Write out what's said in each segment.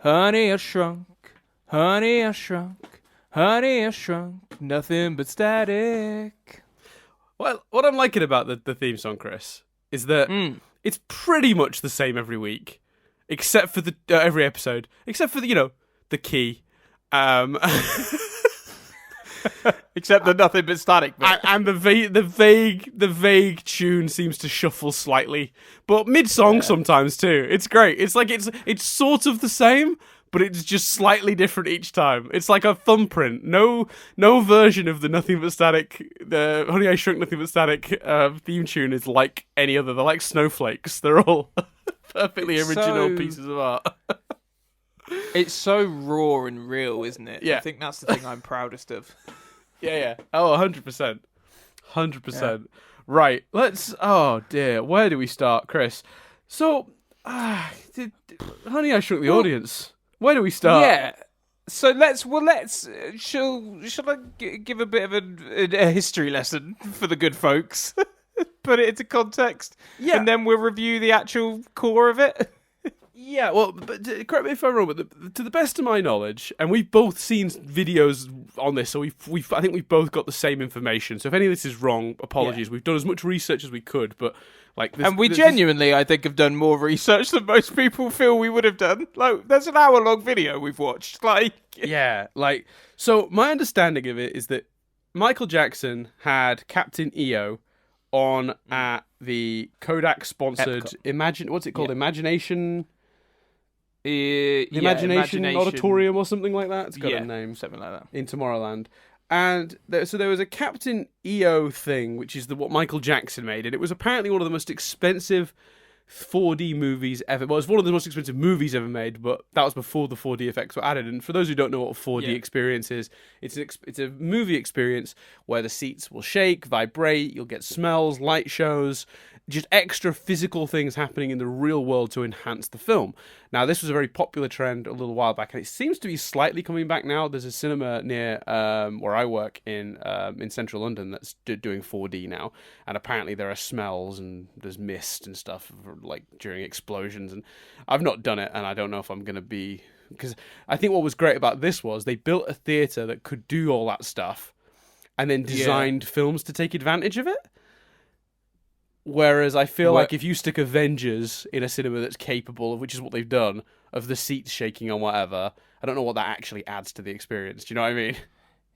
Honey, I shrunk. Honey, I shrunk. Honey, I shrunk. Nothing but static. Well, what I'm liking about the theme song, Chris, is that it's pretty much the same every week, except for every episode, except for the key, Except the nothing but static bit. and the vague tune seems to shuffle slightly, but mid song sometimes too. It's great. It's like it's sort of the same, but it's just slightly different each time. It's like a thumbprint. No version of the Nothing But Static, the Honey I Shrunk Nothing But Static theme tune is like any other. They're like snowflakes. They're all perfectly original pieces of art. It's so raw and real, isn't it? Yeah. I think that's the thing I'm proudest of. Yeah. Oh, 100%. 100%. Right. Oh dear. Where do we start, Chris? So, Honey I Shrunk the Audience. Where do we start? Yeah. So shall I give a bit of a history lesson for the good folks? Put it into context. Yeah. And then we'll review the actual core of it. Yeah, well, but correct me if I'm wrong, but to the best of my knowledge, and we've both seen videos on this, so I think we've both got the same information. So if any of this is wrong, apologies. Yeah. We've done as much research as we could, but genuinely, I think, have done more research than most people feel we would have done. Like, there's an hour-long video we've watched. So my understanding of it is that Michael Jackson had Captain EO on at the Kodak-sponsored what's it called? Imagination. The Imagination Auditorium or something like that. It's got a name, something like that, in Tomorrowland. And so there was a Captain EO thing, which is what Michael Jackson made, and it was apparently one of the most expensive 4D movies ever. Well, it's one of the most expensive movies ever made, but that was before the 4D effects were added. And for those who don't know what a 4D experience is, it's a movie experience where the seats will shake, vibrate, you'll get smells, light shows, just extra physical things happening in the real world to enhance the film. Now, this was a very popular trend a little while back, and it seems to be slightly coming back now. There's a cinema near where I work in central London that's doing 4D now, and apparently there are smells and there's mist and stuff like during explosions. And I've not done it, and I don't know if I'm going to be, because I think what was great about this was they built a theatre that could do all that stuff, and then designed films to take advantage of it. Whereas I feel like if you stick Avengers in a cinema that's capable of, which is what they've done, of the seats shaking or whatever, I don't know what that actually adds to the experience. Do you know what I mean?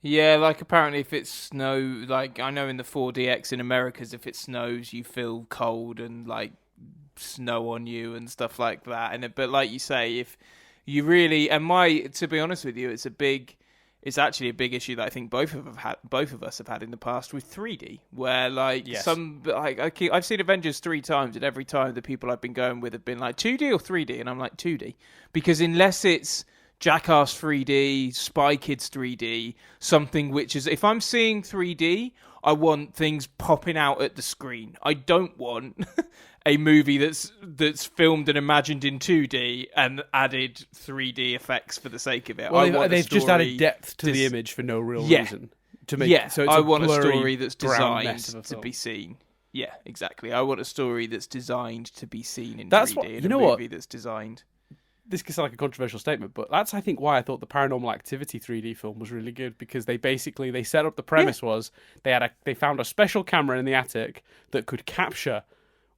Yeah, like apparently if it snows, like I know in the 4DX in Americas, if it snows, you feel cold and like snow on you and stuff like that. But like you say, if you really, to be honest with you, it's actually a big issue that I think both of us have had in the past with 3D, where I've seen Avengers 3 times, and every time the people I've been going with have been like 2D or 3D, and I'm like 2D, because unless it's Jackass 3D, Spy Kids 3D, something which is, if I'm seeing 3D, I want things popping out at the screen. I don't want a movie that's filmed and imagined in 2D and added 3D effects for the sake of it. Well, they've just added depth to the image for no real reason. I want a story that's designed to be seen. Yeah, exactly. I want a story that's designed to be seen in 3D. Movie that's designed. This could sound like a controversial statement, but that's, I think, why I thought the Paranormal Activity 3D film was really good, because they set up the premise was they found a special camera in the attic that could capture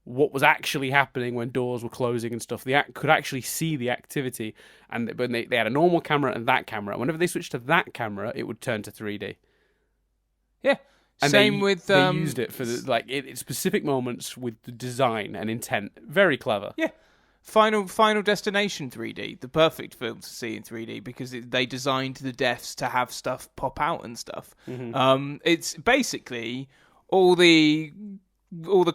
what was actually happening when doors were closing and stuff. They could actually see the activity, and when they had a normal camera and that camera. Whenever they switched to that camera, it would turn to 3D. Yeah. And they used it for specific moments with the design and intent. Very clever. Yeah. Final Destination 3D, the perfect film to see in 3D, because they designed the deaths to have stuff pop out and stuff. Mm-hmm. It's basically all the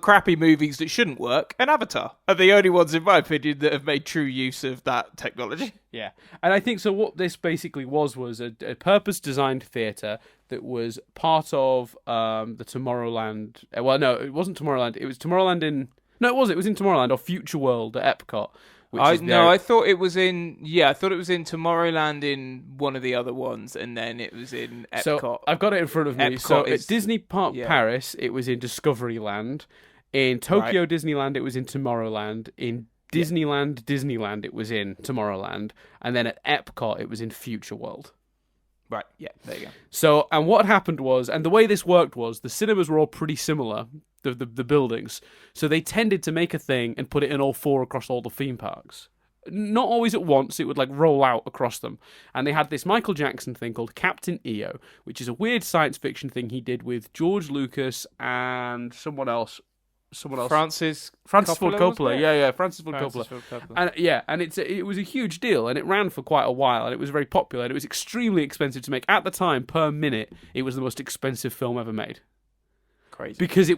crappy movies that shouldn't work, and Avatar are the only ones, in my opinion, that have made true use of that technology. Yeah, and I think so. What this basically was a purpose-designed theatre that was part of the Tomorrowland. Well, no, it wasn't Tomorrowland. It was Tomorrowland in. No, it was. It was in Tomorrowland or Future World at Epcot. I thought it was in. Yeah, I thought it was in Tomorrowland in one of the other ones, and then it was in Epcot. So I've got it in front of me. So at Disney Park Paris, it was in Discoveryland. In Tokyo Disneyland, it was in Tomorrowland. In Disneyland, it was in Tomorrowland, and then at Epcot, it was in Future World. Right, yeah, there you go. So, and what happened was, and the way this worked was, the cinemas were all pretty similar, the buildings, so they tended to make a thing and put it in all four across all the theme parks. Not always at once, it would like roll out across them. And they had this Michael Jackson thing called Captain EO, which is a weird science fiction thing he did with George Lucas and someone else. Francis Ford Coppola. Yeah, Francis Ford Coppola. And it was a huge deal, and it ran for quite a while, and it was very popular, and it was extremely expensive to make. At the time, per minute, it was the most expensive film ever made. Crazy. Because it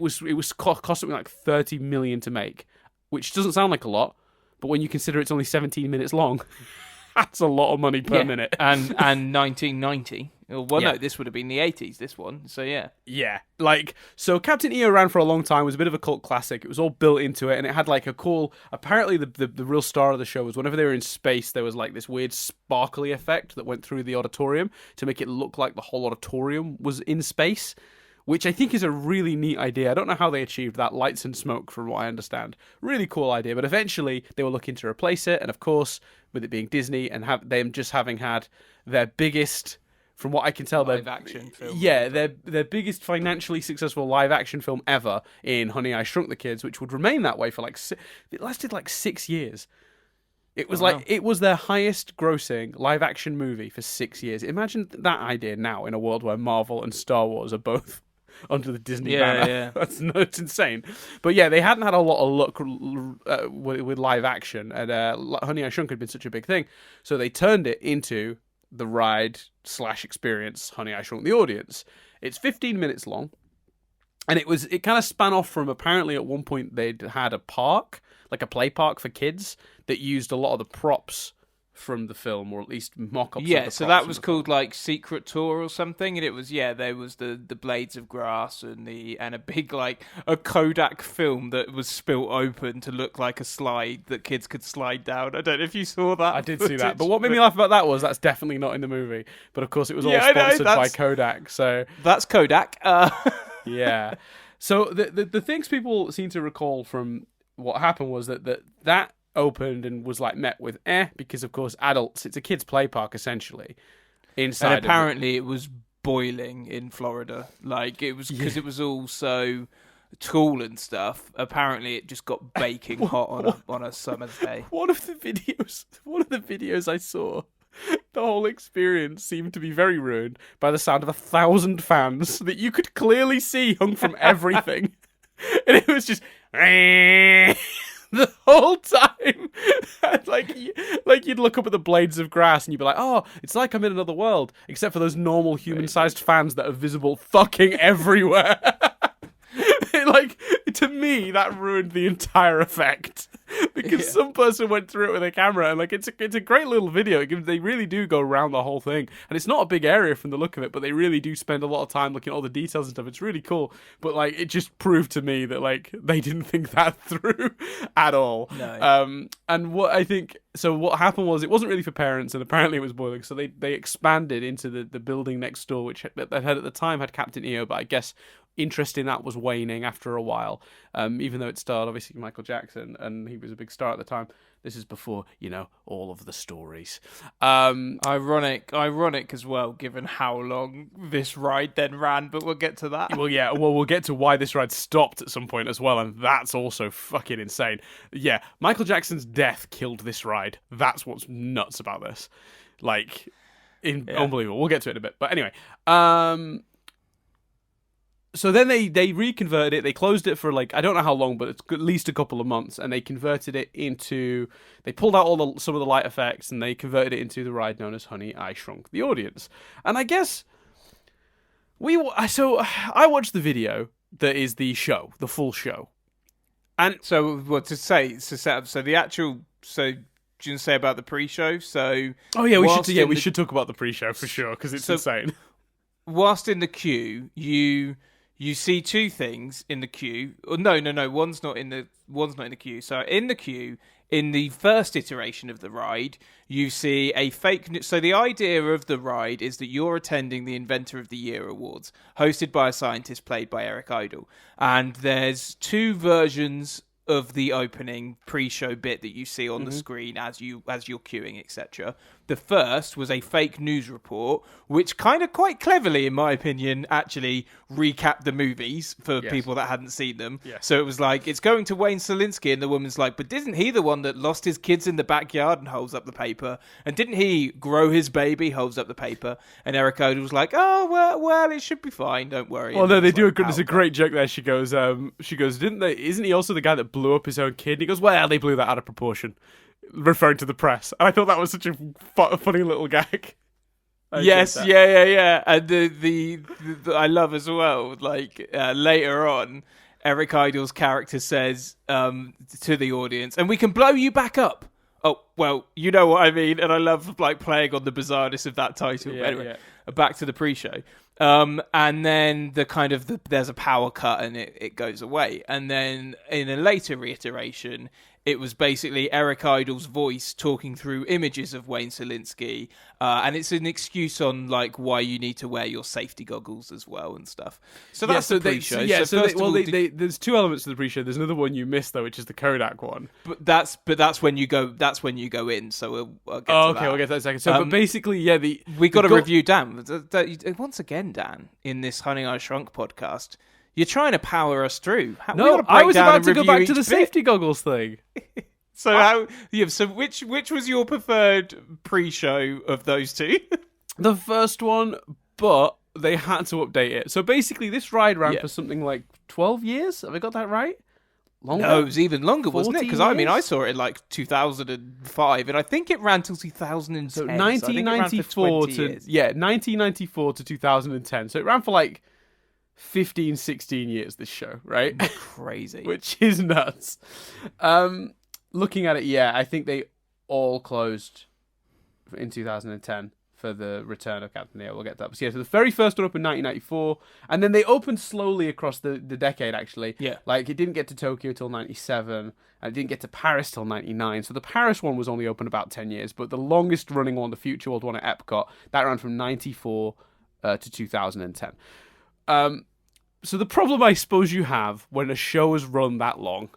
cost something like $30 million to make, which doesn't sound like a lot, but when you consider it's only 17 minutes long, that's a lot of money per minute. And 1990. Well, no, this would have been the 80s, this one. So, yeah. Yeah. So Captain EO ran for a long time, was a bit of a cult classic. It was all built into it, and it had like a cool... Apparently, the real star of the show was whenever they were in space, there was like this weird sparkly effect that went through the auditorium to make it look like the whole auditorium was in space, which I think is a really neat idea. I don't know how they achieved that. Lights and smoke, from what I understand. Really cool idea. But eventually, they were looking to replace it, and of course, with it being Disney and them just having had their biggest... From what I can tell, live action film. Yeah, their biggest financially successful live action film ever in Honey I Shrunk the Kids, which would remain that way for it lasted like 6 years. It was it was their highest grossing live action movie for 6 years. Imagine that idea now in a world where Marvel and Star Wars are both under the Disney banner. Yeah. That's insane. But yeah, they hadn't had a lot of luck with live action, and Honey I Shrunk had been such a big thing, so they turned it into the ride/experience Honey I Shrunk the Audience. It's 15 minutes long, and it kind of span off from, apparently at one point they'd had a park, like a play park for kids, that used a lot of the props from the film, or at least mock-ups. Yeah, so that was called like Secret Tour or something, and it was there was the blades of grass and a big like a Kodak film that was spilt open to look like a slide that kids could slide down. I don't know if you saw that. I did see that, but what made me laugh about that was that's definitely not in the movie. But of course, it was all sponsored by Kodak. So that's Kodak. Yeah. So the things people seem to recall from what happened was that opened and was like met with because of course adults, it's a kids play park essentially inside, and apparently it was boiling in Florida, like it was because it was all so tall and stuff. Apparently it just got baking hot on a summer's day. One of the videos I saw, the whole experience seemed to be very ruined by the sound of 1,000 fans that you could clearly see hung from everything. And it was just the whole time. like you'd look up at the blades of grass and you'd be like, oh, it's like I'm in another world, except for those normal human-sized fans that are visible fucking everywhere. To me, that ruined the entire effect. Because some person went through it with a camera, and it's a great little video. They really do go around the whole thing, and it's not a big area from the look of it, but they really do spend a lot of time looking at all the details and stuff. It's really cool, but it just proved to me that they didn't think that through at all. No. And what happened was, it wasn't really for parents, and apparently it was boiling, so they expanded into the building next door, which at the time had Captain EO, but I guess interest in that was waning after a while, even though it starred obviously Michael Jackson, and he was a big star at the time. This is before all of the stories. Ironic as well, given how long this ride then ran, but we'll get to that. We'll get to why this ride stopped at some point as well, and that's also fucking insane. Yeah, Michael Jackson's death killed this ride. That's what's nuts about this. Unbelievable. We'll get to it in a bit, but anyway. So then they reconverted it. They closed it for I don't know how long, but it's at least a couple of months, and they converted it into. They pulled out some of the light effects, and they converted it into the ride known as Honey I Shrunk the Audience. And I guess I watched the video that is the full show, and so what to say to set up. So the actual do you want to say about the pre-show? So we should talk about the pre-show for sure, because it's insane. Whilst in the queue, you see two things in the queue. Oh, no, one's not in the queue. So in the queue, in the first iteration of the ride, you see a fake. So the idea of the ride is that you're attending the Inventor of the Year Awards, hosted by a scientist played by Eric Idle, and there's two versions of the opening pre-show bit that you see on the screen as you're queuing, etc. The first was a fake news report, which kind of quite cleverly, in my opinion, actually recapped the movies for people that hadn't seen them. Yes. So it was like, it's going to Wayne Selinsky, and the woman's like, but isn't he the one that lost his kids in the backyard, and holds up the paper? And didn't he grow his baby? Holds up the paper. And Eric Idle was like, oh, well, it should be fine, don't worry. Well, And no, it they was do. like, There's a great joke there. She goes, didn't they? Isn't he also the guy that blew up his own kid? And he goes, well, they blew that out of proportion, referring to the press. And I thought that was such a funny little gag. Yes, yeah. And the I love as well, like, later on, Eric Idle's character says to the audience, and we can blow you back up. Oh, well, you know what I mean. And I love, like, playing on the bizarreness of that title. Yeah, anyway, back to the pre-show. And then there's a power cut and it goes away. And then in a later reiteration, it was basically Eric Idle's voice talking through images of Wayne Selinsky. And it's an excuse on, like, why you need to wear your safety goggles as well and stuff. So that's the pre-show. There's two elements to the pre-show. There's another one you missed, though, which is the Kodak one. But that's when you go in. So we'll get to that. We'll get to that in a second. So, but basically, we got to review Dan. Once again, Dan, in this Honey I Shrunk podcast, you're trying to power us through. No, I was about to go back to the safety goggles thing. So which was your preferred pre-show of those two? The first one, but they had to update it. So basically, this ride ran for something like 12 years. Have I got that right? Longer? No, it was even longer, wasn't it? Because I saw it in like 2005, and I think it ran till 2010. So 1994 1994 to 2010. So it ran for like 15, 16 years, this show, right? Crazy. Which is nuts. Looking at it, I think they all closed in 2010 for the return of Captain EO. We'll get to that. So the very first one opened in 1994, and then they opened slowly across the decade, actually. Yeah. Like, it didn't get to Tokyo till 97, and it didn't get to Paris till 99. So the Paris one was only open about 10 years, but the longest running one, the Future World one at Epcot, that ran from 94 to 2010. So the problem I suppose you have when a show has run that long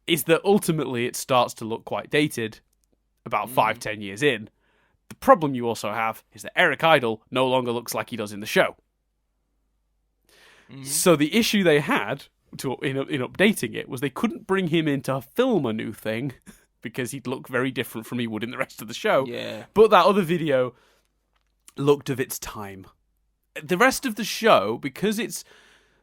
is that ultimately it starts to look quite dated about 5-10 years in. The problem you also have is that Eric Idle no longer looks like he does in the show. So the issue they had in updating it was they couldn't bring him in to film a new thing because he'd look very different from he would in the rest of the show. Yeah. But that other video looked of its time. The rest of the show, because it's...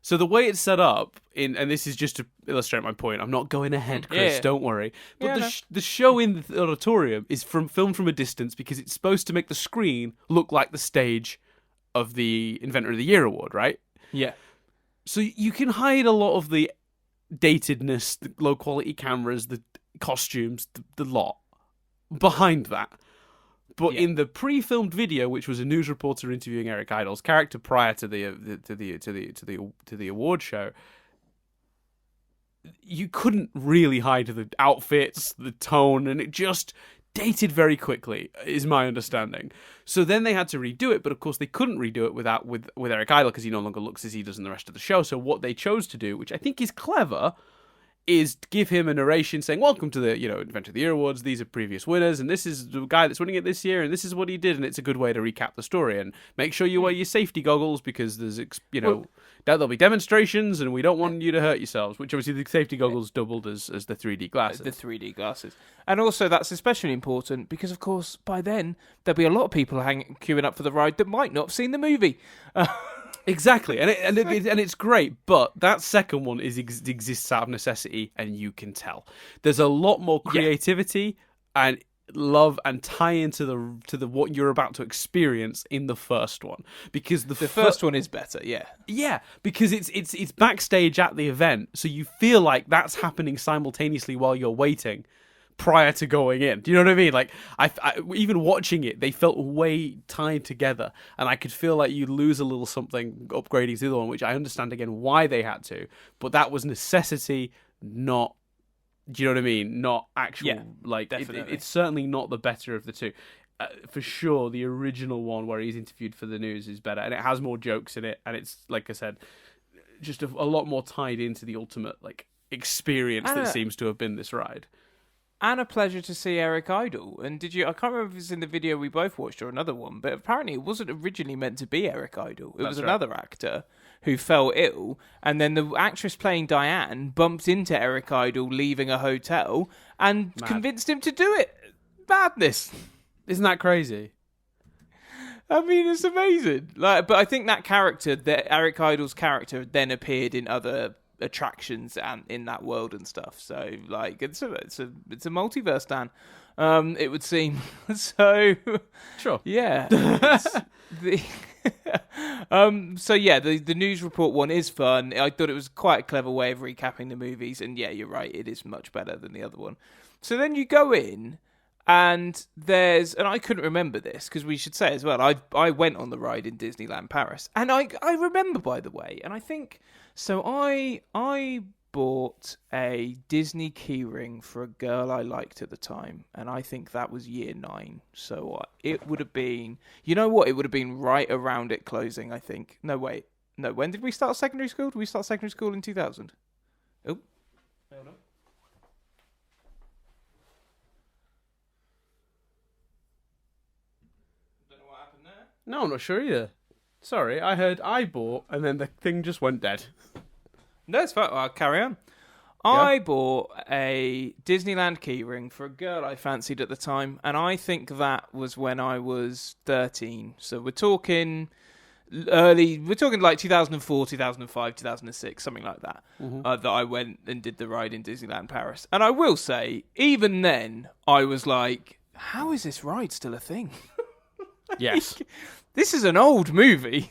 So the way it's set up, and this is just to illustrate my point, I'm not going ahead, Chris, don't worry. But the show in the auditorium is filmed from a distance because it's supposed to make the screen look like the stage of the Inventor of the Year award, right? Yeah. So you can hide a lot of the datedness, the low-quality cameras, the costumes, the lot behind that. But in the pre-filmed video, which was a news reporter interviewing Eric Idle's character prior to the award show, you couldn't really hide the outfits, the tone, and it just dated very quickly, is my understanding. So then they had to redo it, but of course they couldn't redo it with Eric Idle because he no longer looks as he does in the rest of the show. So what they chose to do, which I think is clever, is give him a narration saying, welcome to the, Inventor of the Year Awards, these are previous winners, and this is the guy that's winning it this year, and this is what he did, and it's a good way to recap the story, and make sure you wear your safety goggles, because there's, there'll be demonstrations, and we don't want you to hurt yourselves, which obviously the safety goggles doubled as the 3D glasses. The 3D glasses. And also that's especially important, because of course, by then, there'll be a lot of people queuing up for the ride that might not have seen the movie. Exactly, and it's great, but that second one exists out of necessity, and you can tell there's a lot more creativity and love and tie into the what you're about to experience in the first one, because the first one is better, because it's backstage at the event, so you feel like that's happening simultaneously while you're waiting prior to going in. Do you know what I mean? Like, I even watching it, they felt way tied together, and I could feel like you'd lose a little something upgrading to the other one, which I understand again why they had to, but that was necessity, not, do you know what I mean? Not actual, it's certainly not the better of the two. For sure, the original one where he's interviewed for the news is better, and it has more jokes in it, and it's, like I said, just a lot more tied into the ultimate, like, experience that seems to have been this ride. And a pleasure to see Eric Idle. And did you? I can't remember if it's in the video we both watched or another one, but apparently it wasn't originally meant to be Eric Idle. It was another actor who fell ill, and then the actress playing Diane bumped into Eric Idle leaving a hotel and convinced him to do it. Madness. Isn't that crazy? I mean, it's amazing. But I think that character, Eric Idle's character, then appeared in other attractions and in that world and stuff. So it's a multiverse, Dan. It would seem. So sure. Yeah. So yeah, the news report one is fun. I thought it was quite a clever way of recapping the movies, and yeah, you're right, it is much better than the other one. So then you go in, and I couldn't remember this because we should say as well, I went on the ride in Disneyland Paris, and I remember, by the way, and I think so. I bought a Disney keyring for a girl I liked at the time, and I think that was year 9. So it would have been, you know what? It would have been right around it closing, I think. No, wait. No, when did we start secondary school? Did we start secondary school in 2000? Oh. Hold on. Don't know what happened there. No, I'm not sure either. Sorry, I heard I bought, and then the thing just went dead. No, it's fine. I'll carry on. Yeah. I bought a Disneyland keyring for a girl I fancied at the time, and I think that was when I was 13. So we're talking like 2004, 2005, 2006, something like that, that I went and did the ride in Disneyland Paris. And I will say, even then, I was like, how is this ride still a thing? Yes. This is an old movie.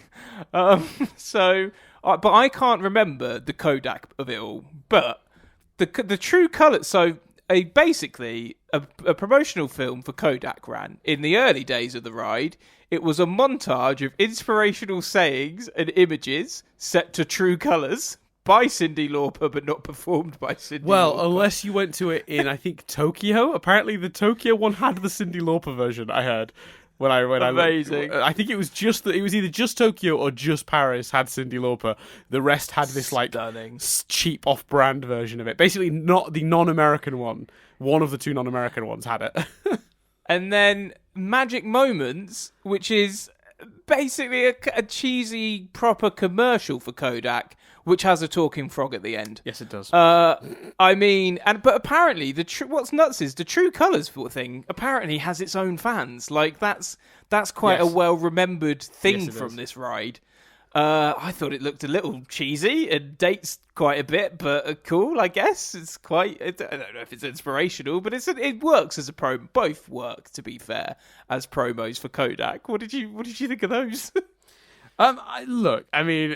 But I can't remember the Kodak of it all. But the true colour... So basically, a promotional film for Kodak ran in the early days of the ride. It was a montage of inspirational sayings and images set to true colours by Cyndi Lauper, but not performed by Cyndi Lauper. Unless you went to it in, I think, Tokyo. Apparently the Tokyo one had the Cyndi Lauper version, I heard. Amazing. I think it was either just Tokyo or just Paris had Cyndi Lauper. The rest had this cheap off-brand version of it. Basically, not the non-American one. One of the two non-American ones had it. And then Magic Moments, which is basically a cheesy proper commercial for Kodak, which has a talking frog at the end. Yes, it does. I mean, but apparently what's nuts is the True Colours thing apparently has its own fans. Like that's quite a well remembered thing from this ride. I thought it looked a little cheesy and dates quite a bit, but cool, I guess. It's quite, I don't know if it's inspirational, but it works as a promo. Both work, to be fair, as promos for Kodak. What did you think of those? Look, I mean,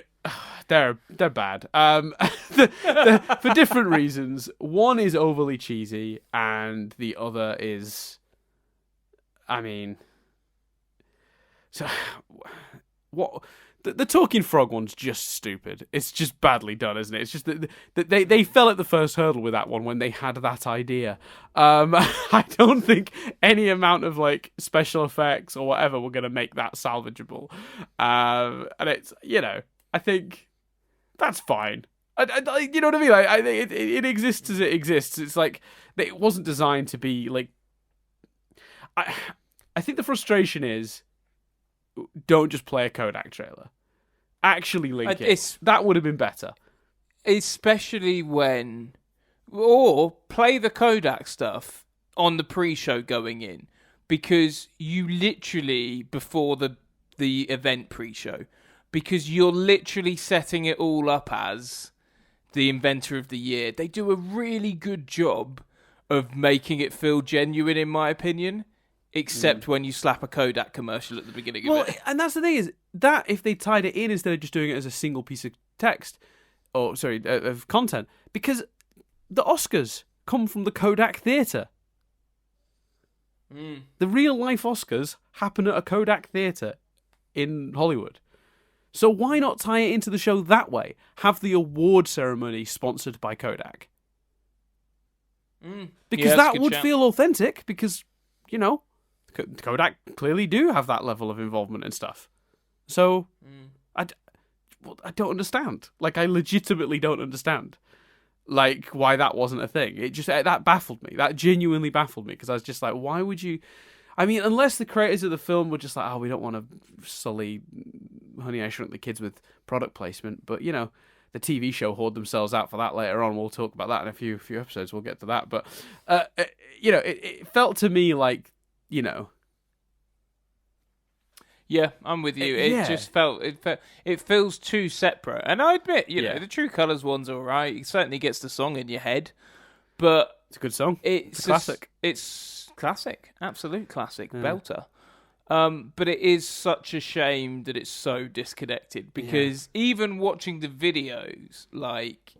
they're bad. For different reasons. One is overly cheesy, and the other is, I mean, so what? The talking frog one's just stupid. It's just badly done, isn't it? It's just that they fell at the first hurdle with that one when they had that idea. I don't think any amount of special effects or whatever were going to make that salvageable. And it's, I think that's fine. You know what I mean? It exists as it exists. It's like it wasn't designed to be like. I think the frustration is, don't just play a Kodak trailer. Actually link it. That would have been better. Especially or play the Kodak stuff on the pre-show going in, because you literally, before the event pre-show, because you're literally setting it all up as the inventor of the year. They do a really good job of making it feel genuine, in my opinion. Except when you slap a Kodak commercial at the beginning of it. And that's the thing is, that if they tied it in instead of just doing it as a single piece of text, of content, because the Oscars come from the Kodak Theatre. The real life Oscars happen at a Kodak Theatre in Hollywood. So why not tie it into the show that way? Have the award ceremony sponsored by Kodak. Because that would feel authentic, because, Kodak clearly do have that level of involvement and stuff. So, I don't understand. I legitimately don't understand. like why that wasn't a thing. It just that baffled me. That genuinely baffled me because I was just like, why would you? I mean, unless the creators of the film were just like, oh, we don't want to sully Honey I Shrunk the Kids with product placement, but the TV show hoard themselves out for that later on. We'll talk about that in a few episodes. We'll get to that, but it felt to me like Yeah, I'm with you. It just it feels too separate. And I admit, the True Colours one's all right. It certainly gets the song in your head, but it's a good song. It's a classic. It's classic, absolute classic, belter. But it is such a shame that it's so disconnected because even watching the videos, like,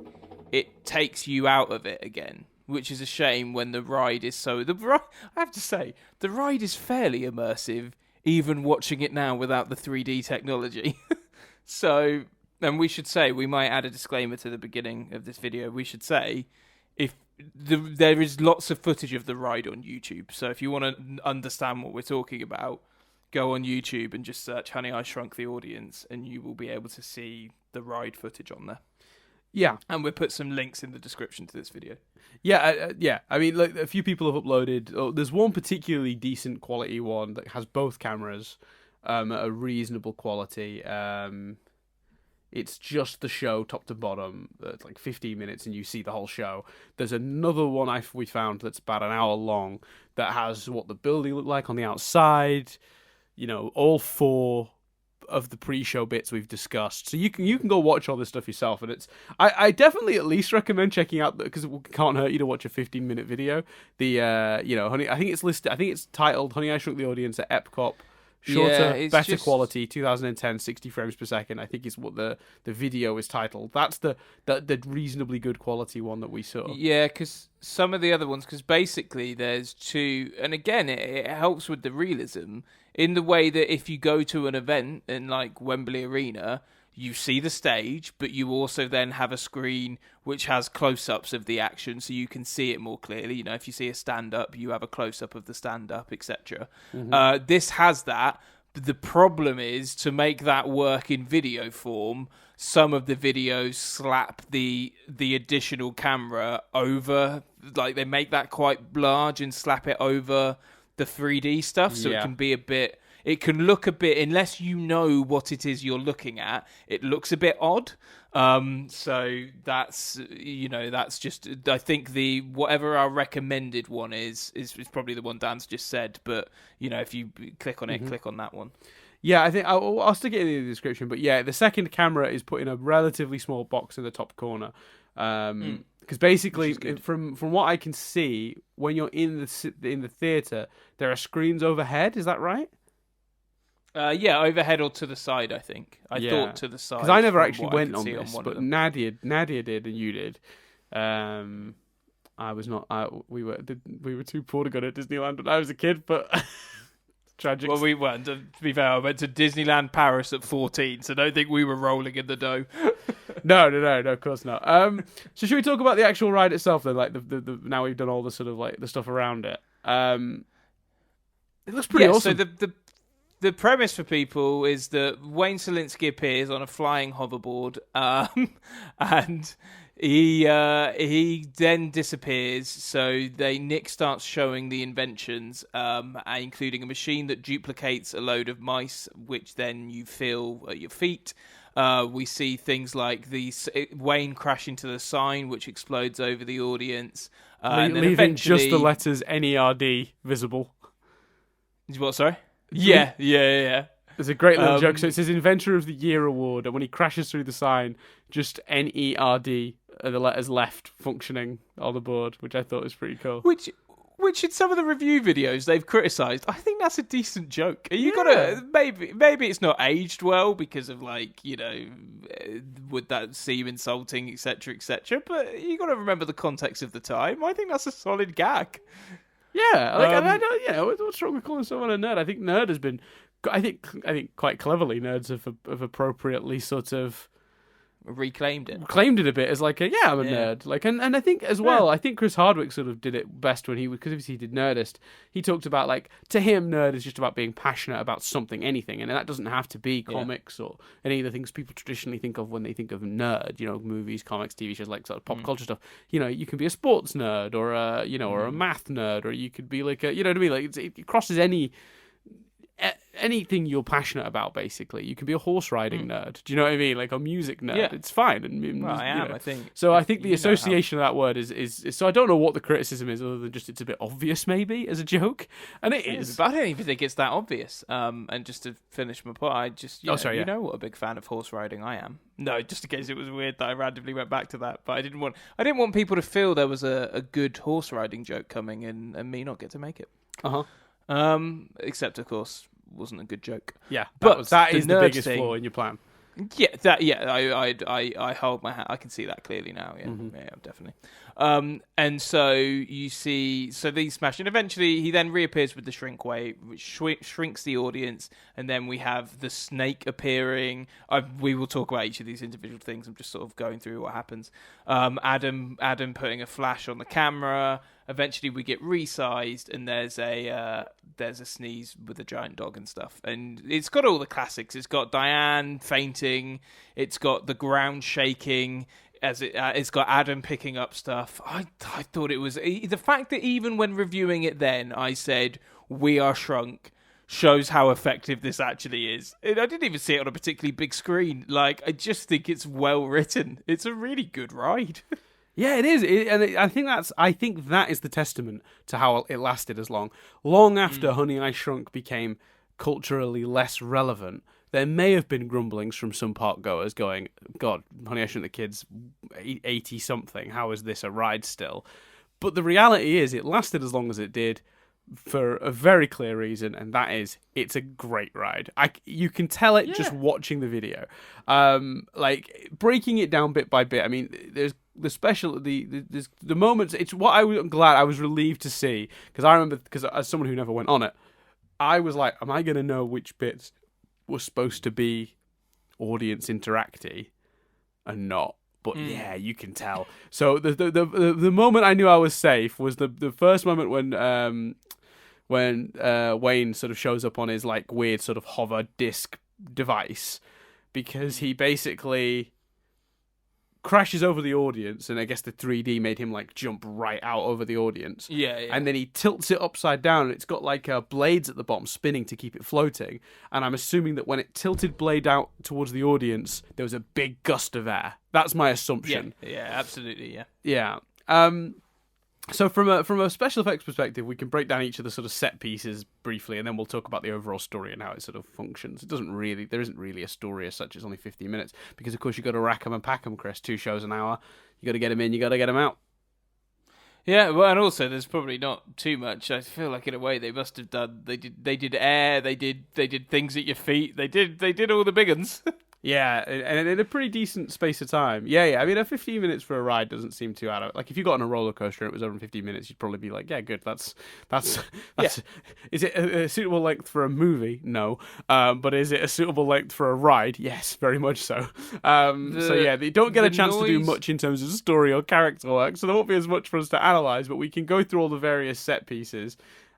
it takes you out of it again, which is a shame when the ride is so... I have to say, the ride is fairly immersive, even watching it now without the 3D technology. So, and we should say, we might add a disclaimer to the beginning of this video, we should say, there is lots of footage of the ride on YouTube, so if you want to understand what we're talking about, go on YouTube and just search Honey I Shrunk the Audience, and you will be able to see the ride footage on there. Yeah. And we'll put some links in the description to this video. Yeah. I mean, like, a few people have uploaded... there's one particularly decent quality one that has both cameras at a reasonable quality. It's just the show top to bottom. It's like 15 minutes and you see the whole show. There's another one we found that's about an hour long that has what the building looked like on the outside. All 4 of the pre-show bits we've discussed. So you can go watch all this stuff yourself. And I definitely at least recommend checking out, because it can't hurt you to watch a 15-minute video. The Honey, I think it's listed. I think it's titled Honey I Shrunk the Audience at Epcot. Shorter, better quality, 2010, 60 frames per second, I think is what the video is titled. That's the reasonably good quality one that we saw. Yeah, because some of the other ones, because basically there's 2, and again, it helps with the realism in the way that if you go to an event in like Wembley Arena, you see the stage, but you also then have a screen which has close-ups of the action, so you can see it more clearly. If you see a stand-up, you have a close-up of the stand-up, etc. Mm-hmm. This has that. But the problem is, to make that work in video form, some of the videos slap the additional camera over, like they make that quite large and slap it over the 3D stuff, so it can be a bit... It can look a bit, unless you know what it is you're looking at, it looks a bit odd. So that's just, I think whatever our recommended one is probably the one Dan's just said. But, if you click on it, click on that one. Yeah, I think I'll stick it in the description. But yeah, the second camera is put in a relatively small box in the top corner. Because basically, from what I can see, when you're in the theater, there are screens overhead. Is that right? Overhead or to the side, I think. I thought to the side. Because I never actually went on this, but Nadia did, and you did. I was not. We were too poor to go to Disneyland when I was a kid, but tragic. Well, we went. To be fair, I went to Disneyland Paris at 14, so I don't think we were rolling in the dough. No, of course not. So should we talk about the actual ride itself then? Like the now we've done all the sort of like the stuff around it. It looks pretty awesome. So the premise for people is that Wayne Szalinski appears on a flying hoverboard, and he then disappears. So Nick starts showing the inventions, including a machine that duplicates a load of mice, which then you feel at your feet. We see things like Wayne crash into the sign, which explodes over the audience, and then leaving just the letters NERD visible. What? Sorry. Yeah. There's a great little joke. So it says Inventor of the Year award, and when he crashes through the sign, just NERD are the letters left functioning on the board, which I thought was pretty cool. Which in some of the review videos they've criticised. I think that's a decent joke. Gotta maybe it's not aged well because of would that seem insulting, etc., But you got to remember the context of the time. I think that's a solid gag. Yeah, I don't. What's wrong with calling someone a nerd? I think nerd has been. I think quite cleverly nerds have appropriately sort of reclaimed it. Claimed it a bit as like I'm a nerd. Like, and I think as well, I think Chris Hardwick sort of did it best when because obviously he did Nerdist. He talked about like, to him, nerd is just about being passionate about something, anything, and that doesn't have to be comics or any of the things people traditionally think of when they think of nerd. You know, movies, comics, TV shows, like sort of pop culture stuff. You know, you can be a sports nerd or or a math nerd, or you could be like you know what I mean? Like it crosses anything you're passionate about, basically. You can be a horse riding nerd. Do you know what I mean? Like a music nerd. Yeah. It's fine. And well, I am, I think. So I think the association of that word is so I don't know what the criticism is, other than just it's a bit obvious, maybe, as a joke. And it is. But I don't even think it's that obvious. And just to finish my point, I just you know what a big fan of horse riding I am. No, just in case it was weird that I randomly went back to that. But I didn't want people to feel there was a good horse riding joke coming and me not get to make it. Except of course wasn't a good joke. Yeah, that is the biggest flaw in your plan. I hold my hand. I can see that clearly now. Yeah, yeah, definitely. And so you see, these smash, and eventually he then reappears with the shrink wave, which shrinks the audience, and then we have the snake appearing. We will talk about each of these individual things. I'm just sort of going through what happens. Adam putting a flash on the camera. Eventually we get resized, and there's a sneeze with a giant dog and stuff, and it's got all the classics. It's got Diane fainting. It's got the ground shaking. It's got Adam picking up stuff. I thought it was the fact that even when reviewing it, then I said We Are Shrunk shows how effective this actually is. I didn't even see it on a particularly big screen. Like, I just think it's well written. It's a really good ride. Yeah, it is, I think that is the testament to how it lasted as long. Long after Honey I Shrunk became culturally less relevant, there may have been grumblings from some park goers going, God, Honey I Shrunk the Kids, 80 something. How is this a ride still? But the reality is, it lasted as long as it did for a very clear reason, and that is it's a great ride. You can tell it just watching the video. Like breaking it down bit by bit. I mean, there's the moments. It's what I'm glad I was relieved to see, because I remember, because as someone who never went on it, I was like, am I going to know which bits were supposed to be audience interacty and not? But yeah, you can tell. So the moment I knew I was safe was the first moment when Wayne sort of shows up on his like weird sort of hover disc device, because he basically crashes over the audience, and I guess the 3D made him like jump right out over the audience. Yeah. And then he tilts it upside down, and it's got like blades at the bottom spinning to keep it floating. And I'm assuming that when it tilted blade out towards the audience, there was a big gust of air. That's my assumption. Yeah, absolutely. Yeah. Yeah. So from a special effects perspective, we can break down each of the sort of set pieces briefly, and then we'll talk about the overall story and how it sort of functions. There isn't really a story as such. It's only 15 minutes because, of course, you got to rack 'em and pack 'em, Chris. 2 shows an hour. You got to get them in. You got to get them out. Yeah, well, and also there's probably not too much. I feel like in a way they must have done. They did air. They did things at your feet. They did all the big uns. Yeah, and in a pretty decent space of time. Yeah. I mean, 15 minutes for a ride doesn't seem too out of it. Like, if you got on a roller coaster and it was over 15 minutes, you'd probably be like, yeah, good. That's. Yeah. Is it a suitable length for a movie? No. But is it a suitable length for a ride? Yes, very much so. They don't get a chance to do much in terms of story or character work, so there won't be as much for us to analyze. But we can go through all the various set pieces.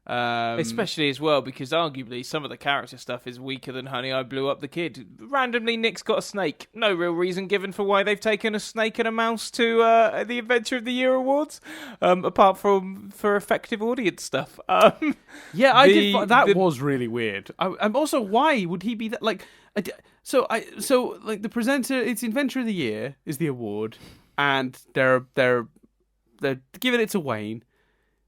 Especially as well, because arguably some of the character stuff is weaker than Honey I Blew Up the Kid. Randomly, Nick's got a snake. No real reason given for why they've taken a snake and a mouse to the Adventure of the Year awards, apart from for effective audience stuff. That was really weird. I'm also, why would he be that like? So the presenter, it's Adventure of the Year is the award, and they're giving it to Wayne.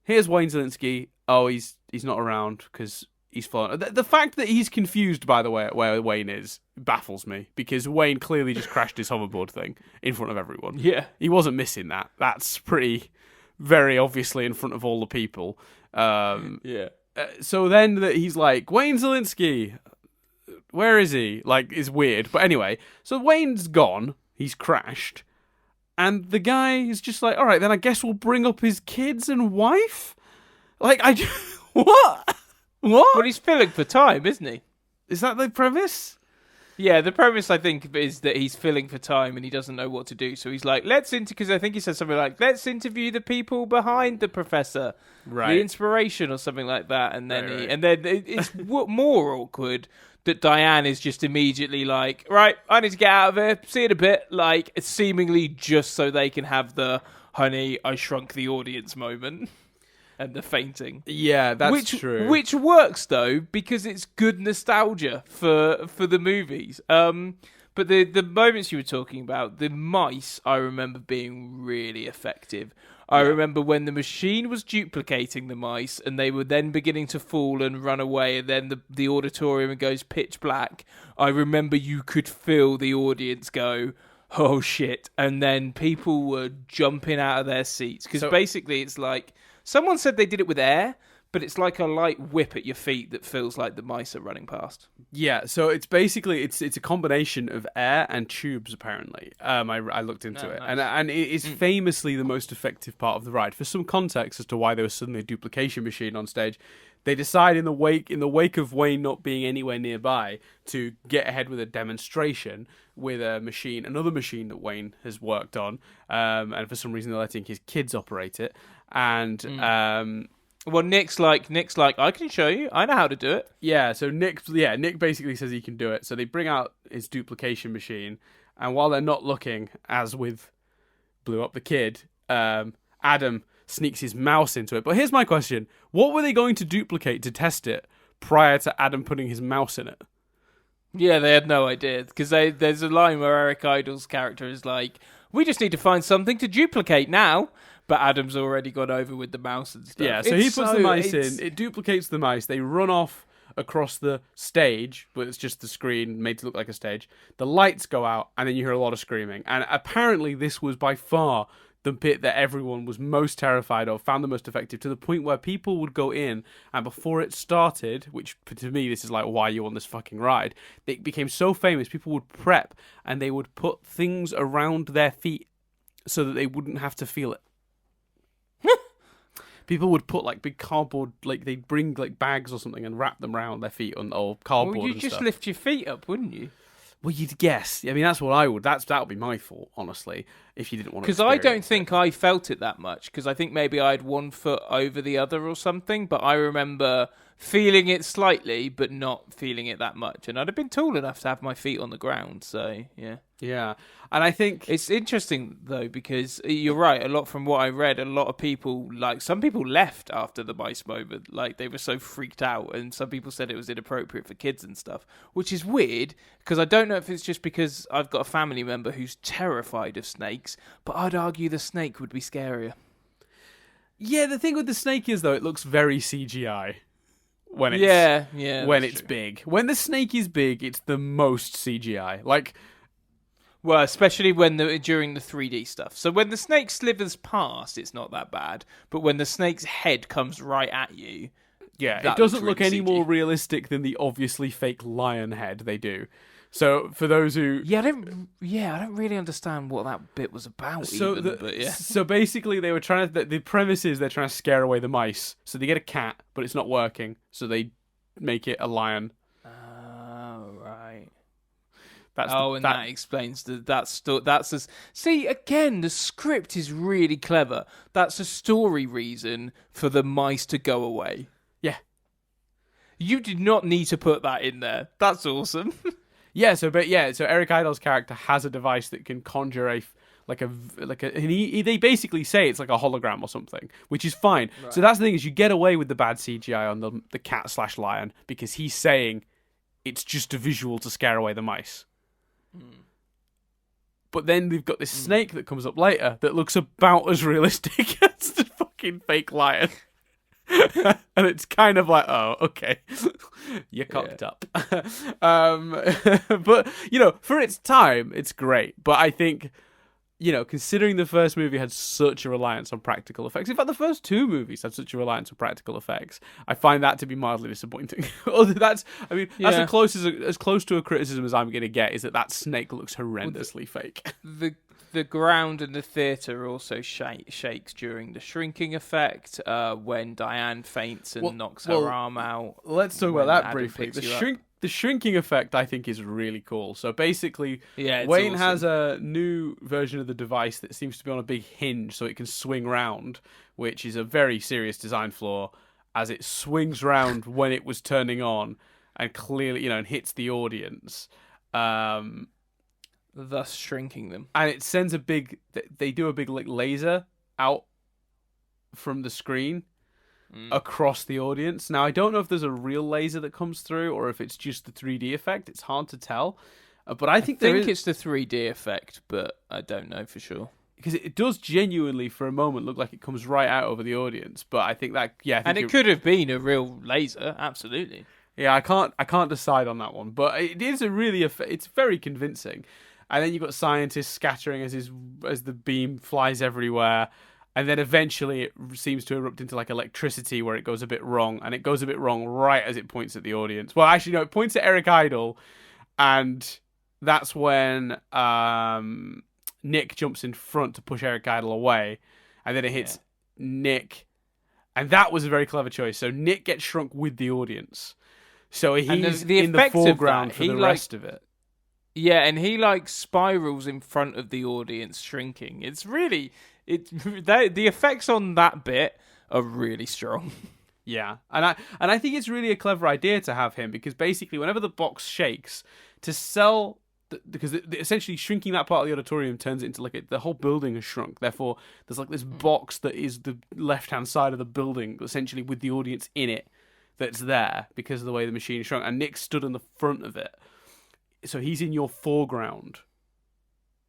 Here's Wayne Zielinski. Oh, he's not around because he's fallen. The fact that he's confused, by the way, at where Wayne is baffles me, because Wayne clearly just crashed his hoverboard thing in front of everyone. Yeah. He wasn't missing that. That's pretty, very obviously in front of all the people. Yeah. So then he's like, Wayne Zielinski, where is he? Like, it's weird. But anyway, so Wayne's gone. He's crashed. And the guy is just like, all right, then I guess we'll bring up his kids and wife? Like, what? What? Well, he's filling for time, isn't he? Is that the premise? Yeah, the premise, I think, is that he's filling for time and he doesn't know what to do. So he's like, because I think he says something like, let's interview the people behind the professor, the inspiration or something like that. And then it's more awkward that Diane is just immediately like, right, I need to get out of here, see you in a bit, like, seemingly just so they can have the Honey, I Shrunk the Audience moment. And the fainting. Yeah, that's true. Which works, though, because it's good nostalgia for the movies. But the moments you were talking about, the mice, I remember being really effective. I remember when the machine was duplicating the mice and they were then beginning to fall and run away, and then the auditorium goes pitch black. I remember you could feel the audience go, oh, shit. And then people were jumping out of their seats. Because basically it's like... Someone said they did it with air, but it's like a light whip at your feet that feels like the mice are running past. Yeah, so it's basically it's a combination of air and tubes. Apparently, I looked into it, nice. and it is famously the most effective part of the ride. For some context as to why there was suddenly a duplication machine on stage, they decide in the wake of Wayne not being anywhere nearby to get ahead with a demonstration with another machine that Wayne has worked on, and for some reason they're letting his kids operate it. And well, Nick's like, I can show you. I know how to do it. Yeah, so Nick basically says he can do it. So they bring out his duplication machine, and while they're not looking, as with Blew Up the Kid, Adam sneaks his mouse into it. But here's my question: what were they going to duplicate to test it prior to Adam putting his mouse in it? Yeah, they had no idea, because there's a line where Eric Idle's character is like, we just need to find something to duplicate now. But Adam's already gone over with the mouse and stuff. Yeah, so he puts the mice in, it duplicates the mice, they run off across the stage, but it's just the screen made to look like a stage. The lights go out, and then you hear a lot of screaming. And apparently this was by far the bit that everyone was most terrified of, found the most effective, to the point where people would go in, and before it started, which to me this is like why you on this fucking ride, it became so famous, people would prep, and they would put things around their feet so that they wouldn't have to feel it. People would put like big cardboard, like they'd bring like bags or something and wrap them around their feet or cardboard. Well, you'd just lift your feet up, wouldn't you? Well, you'd guess. I mean, that's what I would. That would be my fault, honestly, if you didn't want to. Because I don't think I felt it that much. Because I think maybe I had one foot over the other or something. But I remember feeling it slightly, but not feeling it that much. And I'd have been tall enough to have my feet on the ground. So yeah. Yeah, and I think it's interesting though, because you're right. A lot from what I read, a lot of people, like some people left after the mice moment, like they were so freaked out, and some people said it was inappropriate for kids and stuff, which is weird because I don't know if it's just because I've got a family member who's terrified of snakes, but I'd argue the snake would be scarier. Yeah, the thing with the snake is though, it looks very CGI. When it's when it's big. When the snake is big, it's the most CGI. Like. Well, especially during the 3D stuff. So when the snake slithers past, it's not that bad. But when the snake's head comes right at you, it doesn't look any more realistic than the obviously fake lion head they do. So for those who, I don't really understand what that bit was about. So basically, they were trying to. The premise is they're trying to scare away the mice. So they get a cat, but it's not working. So they make it a lion. That explains see, again, the script is really clever. That's a story reason for the mice to go away. Yeah. You did not need to put that in there. That's awesome. So Eric Idle's character has a device that can conjure they basically say it's like a hologram or something, which is fine. Right. So that's the thing, is you get away with the bad CGI on the cat/lion because he's saying it's just a visual to scare away the mice. But then they've got this snake that comes up later that looks about as realistic as the fucking fake lion. And it's kind of like, oh, okay, you're cocked up. But, for its time, it's great. But I think, considering the first movie had such a reliance on practical effects, in fact, the first two movies had such a reliance on practical effects, I find that to be mildly disappointing. That's as close to a criticism as I'm going to get, is that snake looks horrendously fake. The ground and the theatre also shakes during the shrinking effect, when Diane faints and knocks her arm out. Let's talk about that briefly. the shrinking effect, I think, is really cool. So basically, Yeah, it's Wayne awesome. has a new version of the device that seems to be on a big hinge so it can swing round, which is a very serious design flaw, as it swings round when it was turning on and clearly, and hits the audience. Thus shrinking them. And it sends they do a big like laser out from the screen across the audience. Now, I don't know if there's a real laser that comes through or if it's just the 3D effect. It's hard to tell. But I think it's the 3D effect, but I don't know for sure. Because it does genuinely, for a moment, look like it comes right out over the audience. But I think that, and it could have been a real laser, absolutely. Yeah, I can't decide on that one. But it is it's very convincing. And then you've got scientists scattering as the beam flies everywhere. And then eventually it seems to erupt into like electricity where it goes a bit wrong. And it goes a bit wrong right as it points at the audience. Well, actually, no, it points at Eric Idle. And that's when Nick jumps in front to push Eric Idle away. And then it hits Nick. And that was a very clever choice. So Nick gets shrunk with the audience. So he's in the foreground for the rest of it. Yeah, and he like spirals in front of the audience, shrinking. It's really the effects on that bit are really strong. Yeah, and I think it's really a clever idea to have him because basically whenever the box shakes, to sell because essentially shrinking that part of the auditorium turns it into like the whole building has shrunk. Therefore, there's like this box that is the left-hand side of the building, essentially with the audience in it, that's there because of the way the machine shrunk. And Nick stood in the front of it. So he's in your foreground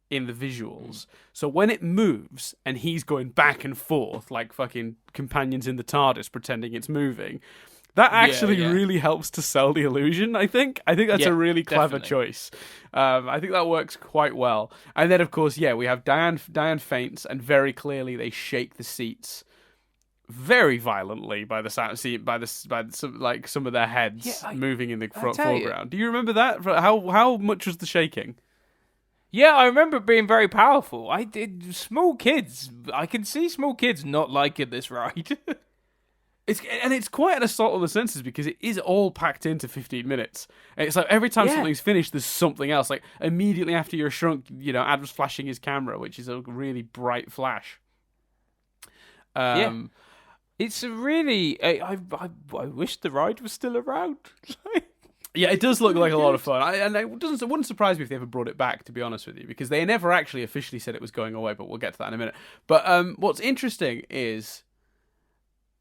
in the visuals. So when it moves and he's going back and forth like fucking companions in the TARDIS pretending it's moving, that actually really helps to sell the illusion, I think. I think that's a really clever choice. I think that works quite well. And then, of course, we have Diane faints, and very clearly they shake the seats very violently by the sound, some of their heads moving in the foreground. Do you remember that? How much was the shaking? Yeah, I remember it being very powerful. Small kids. I can see small kids not liking this ride. It's quite an assault on the senses because it is all packed into 15 minutes. And it's like every time something's finished, there's something else. Like immediately after you're shrunk, Adam's flashing his camera, which is a really bright flash. It's a really. I wish the ride was still around. Yeah, it does look like a lot of fun. It wouldn't surprise me if they ever brought it back, to be honest with you, because they never actually officially said it was going away, but we'll get to that in a minute. But what's interesting is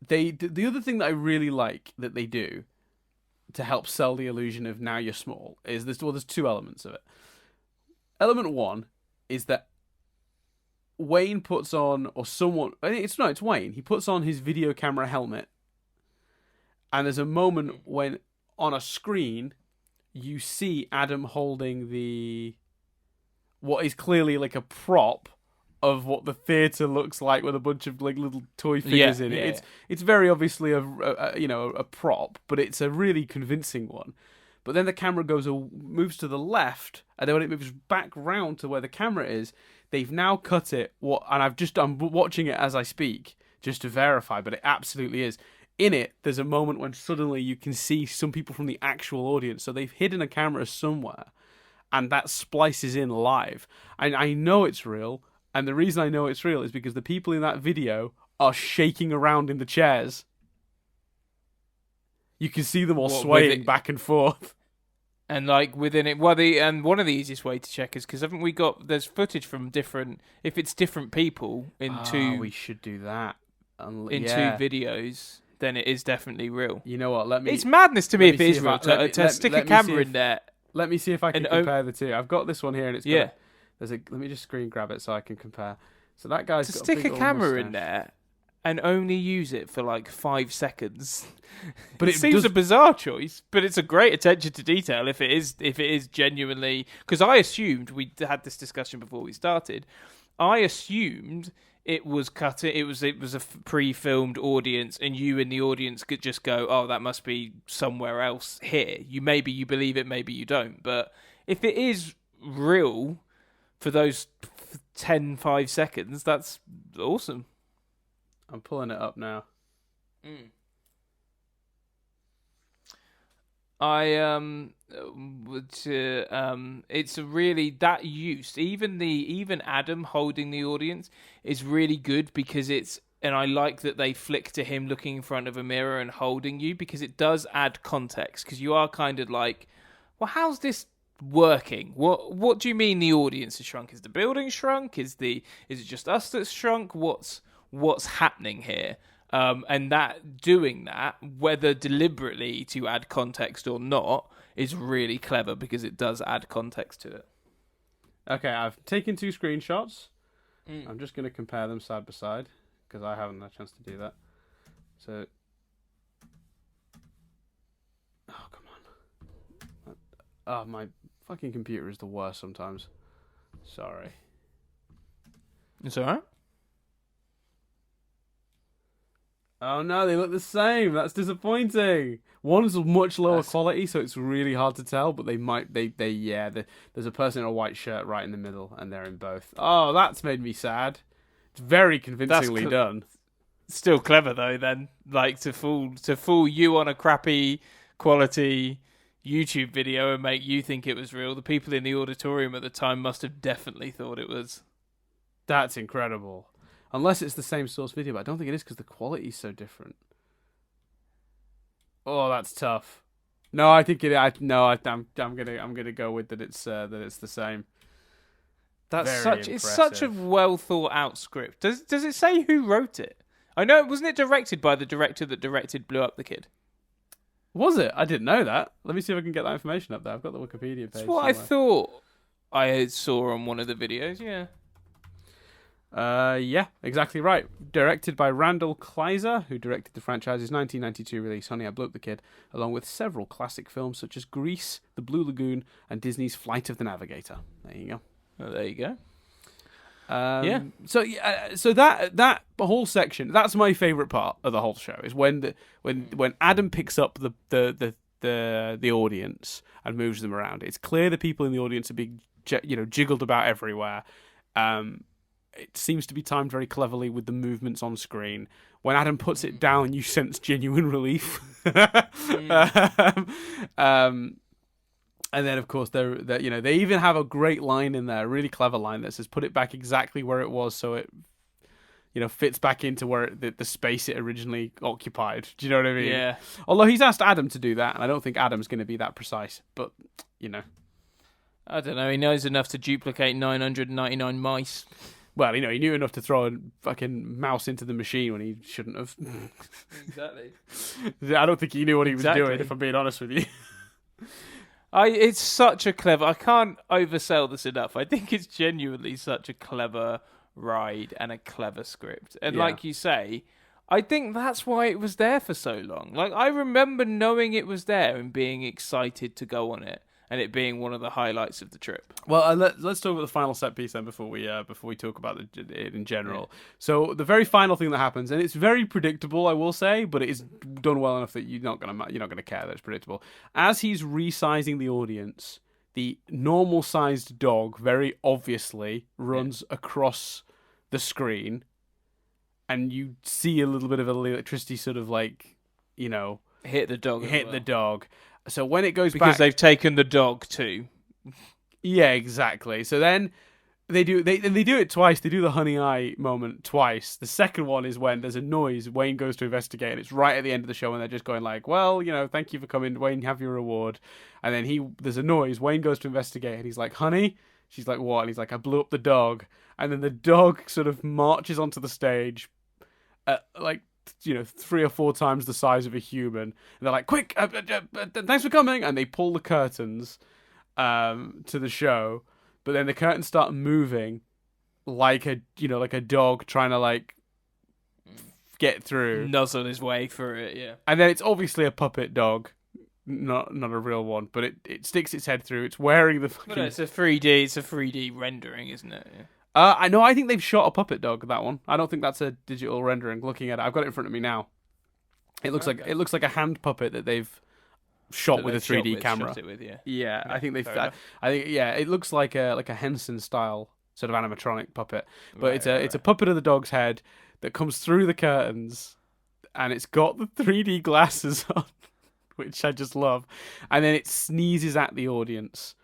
the other thing that I really like that they do to help sell the illusion of now you're small is there's two elements of it. Element one is that Wayne puts on, or someone, it's Wayne, he puts on his video camera helmet, and there's a moment when on a screen you see Adam holding what is clearly like a prop of what the theater looks like with a bunch of like little toy figures in it. It's very obviously a prop, but it's a really convincing one. But then the camera moves to the left, and then when it moves back round to where the camera is, they've now cut it. And I'm watching it as I speak just to verify, but it absolutely is. In it, there's a moment when suddenly you can see some people from the actual audience. So they've hidden a camera somewhere, and that splices in live. And I know it's real, and the reason I know it's real is because the people in that video are shaking around in the chairs. You can see them all swaying back and forth. And like within it, and one of the easiest way to check is because haven't we there's footage from if it's different people we should do that. Two videos, then it is definitely real. You know what? It's madness to me if it is real to stick a camera in there. Let me see if I can compare the two. I've got this one here, and it's let me just screen grab it so I can compare. So that guy's got stick a camera in there and only use it for like 5 seconds. But it seems a bizarre choice, but it's a great attention to detail if it is genuinely, because I assumed, we had this discussion before we started, I assumed it was cut. It was a pre-filmed audience, and you in the audience could just go, "Oh, that must be somewhere else here." Maybe you believe it, maybe you don't. But if it is real for those 5 seconds, that's awesome. I'm pulling it up now. I it's a really that use even Adam holding the audience is really good because it's and I like that they flick to him looking in front of a mirror and holding you because it does add context because you are kind of like, well, how's this working? What do you mean the audience is shrunk? Is the building shrunk? Is it just us that's shrunk? What's happening here? And doing that, whether deliberately to add context or not, is really clever because it does add context to it. Okay, I've taken 2 screenshots. I'm just going to compare them side by side because I haven't had a chance to do that. So, oh come on! Oh, my fucking computer is the worst sometimes. Sorry. It's alright. Oh no, they look the same. That's disappointing. One's much lower quality, so it's really hard to tell. But there's a person in a white shirt right in the middle, and they're in both. Oh, that's made me sad. It's very convincingly done. Still clever though. Then, like to fool you on a crappy quality YouTube video and make you think it was real. The people in the auditorium at the time must have definitely thought it was. That's incredible. Unless it's the same source video, but I don't think it is because the quality is so different. Oh, that's tough. No, I think I'm gonna go with that. It's the same. It's such a well thought out script. Does it say who wrote it? I know wasn't it directed by the director that directed Blew Up the Kid? Was it? I didn't know that. Let me see if I can get that information up there. I've got the Wikipedia page. That's what I thought I saw on one of the videos. Yeah. Yeah, exactly right. Directed by Randall Kleiser, who directed the franchise's 1992 release Honey, I Blew Up the Kid, along with several classic films such as Grease, The Blue Lagoon, and Disney's Flight of the Navigator. There you go. Oh, there you go. Yeah. So that whole section, that's my favorite part of the whole show, is when Adam picks up the audience and moves them around. It's clear the people in the audience are being jiggled about everywhere. It seems to be timed very cleverly with the movements on screen. When Adam puts it down, you sense genuine relief. And then, of course, they even have a great line in there, a really clever line that says, "Put it back exactly where it was, so it, fits back into where the space it originally occupied." Do you know what I mean? Yeah. Although he's asked Adam to do that, and I don't think Adam's going to be that precise. But I don't know. He knows enough to duplicate 999 mice. Well, he knew enough to throw a fucking mouse into the machine when he shouldn't have. Exactly. I don't think he knew what he was doing, if I'm being honest with you. It's such a clever... I can't oversell this enough. I think it's genuinely such a clever ride and a clever script. And like you say, I think that's why it was there for so long. Like, I remember knowing it was there and being excited to go on it. And it being one of the highlights of the trip. Well, let's talk about the final set piece then before we talk about it in general. Yeah. So the very final thing that happens, and it's very predictable, I will say, but it is done well enough that you're not gonna care that it's predictable. As he's resizing the audience, the normal sized dog very obviously runs across the screen, and you see a little bit of electricity, sort of like hit the dog. So when it goes because back... they've taken the dog too. Yeah, exactly. So then they do it twice. They do the honey eye moment twice. The second one is when there's a noise. Wayne goes to investigate, and it's right at the end of the show, and they're just going like, "Well, thank you for coming, Wayne. Have your reward." And then there's a noise. Wayne goes to investigate, and he's like, "Honey?" She's like, "What?" And he's like, "I blew up the dog." And then the dog sort of marches onto the stage, like 3 or 4 times the size of a human, and they're like, "Quick, thanks for coming," and they pull the curtains to the show, but then the curtains start moving like a dog trying to like get through, nuzzle his way through it. Yeah, and then it's obviously a puppet dog, not a real one, but it sticks its head through. It's wearing the fucking... No, it's a 3D rendering, isn't it? Yeah. I know. I think they've shot a puppet dog. That one. I don't think that's a digital rendering. Looking at it, I've got it in front of me now. It looks like a hand puppet that they've shot with a 3D camera. Shot it with, yeah. I think it looks like a Henson style sort of animatronic puppet, but it's a puppet of the dog's head that comes through the curtains, and it's got the 3D glasses on, which I just love. And then it sneezes at the audience,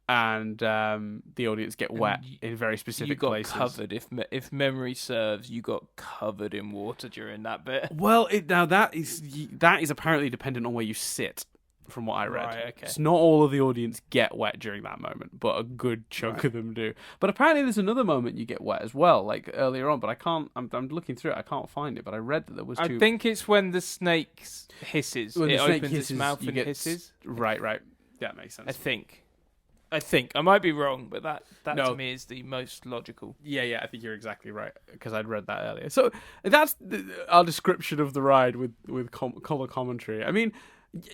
and the audience get wet in very specific places. You got covered. If memory serves, you got covered in water during that bit. Well, that is apparently dependent on where you sit, from what I read. Right, okay. So not all of the audience get wet during that moment, but a good chunk of them do. But apparently there's another moment you get wet as well, like earlier on, but I can't, I'm looking through it, I can't find it, but I read that there was two. I think it's when the snake hisses. When it the snake opens hisses, its mouth you and get hisses. Right. That makes sense. I think. I might be wrong, but that No. to me is the most logical. Yeah, I think you're exactly right, because I'd read that earlier. So that's our description of the ride with color commentary. I mean,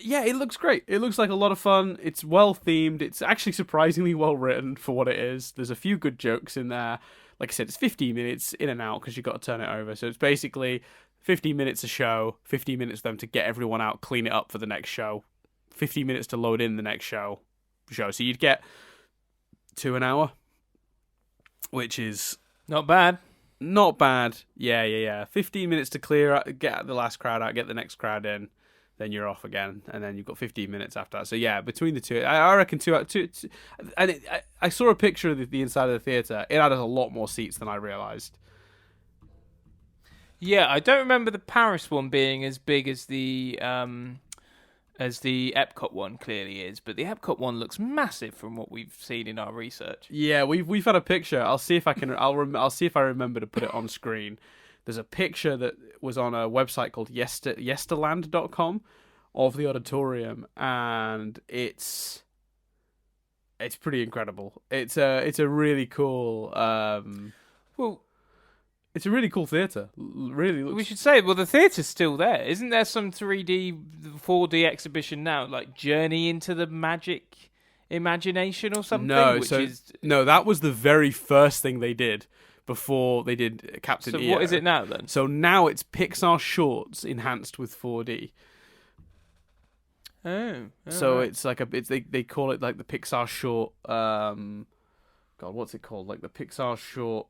yeah, it looks great. It looks like a lot of fun. It's well themed. It's actually surprisingly well written for what it is. There's a few good jokes in there. Like I said, it's 15 minutes in and out because you've got to turn it over. So it's basically 15 minutes a show, 15 minutes for them to get everyone out, clean it up for the next show, 15 minutes to load in the next show. So you'd get 2 an hour, which is Not bad. Yeah. 15 minutes to clear out, get the last crowd out, get the next crowd in, then you're off again, and then you've got 15 minutes after that. So yeah, between the two, I reckon two. And I saw a picture of the inside of the theater. It had a lot more seats than I realized. Yeah, I don't remember the Paris one being as big as the Epcot one clearly is, but the Epcot one looks massive from what we've seen in our research. Yeah, we've had a picture. I'll see if I can. I'll see if I remember to put it on screen. There's a picture that was on a website called yesterland.com of the auditorium, and it's pretty incredible. It's a really cool. It's a really cool theater. Really looks. We should say, well, the theatre's still there. Isn't there some 3D, 4D exhibition now, like Journey into the Magic Imagination or something? No, that was the very first thing they did before they did Captain EO. So what is it now then? So now it's Pixar shorts enhanced with 4D. Oh. So it's like they call it like the Pixar short. God, what's it called? Like the Pixar short.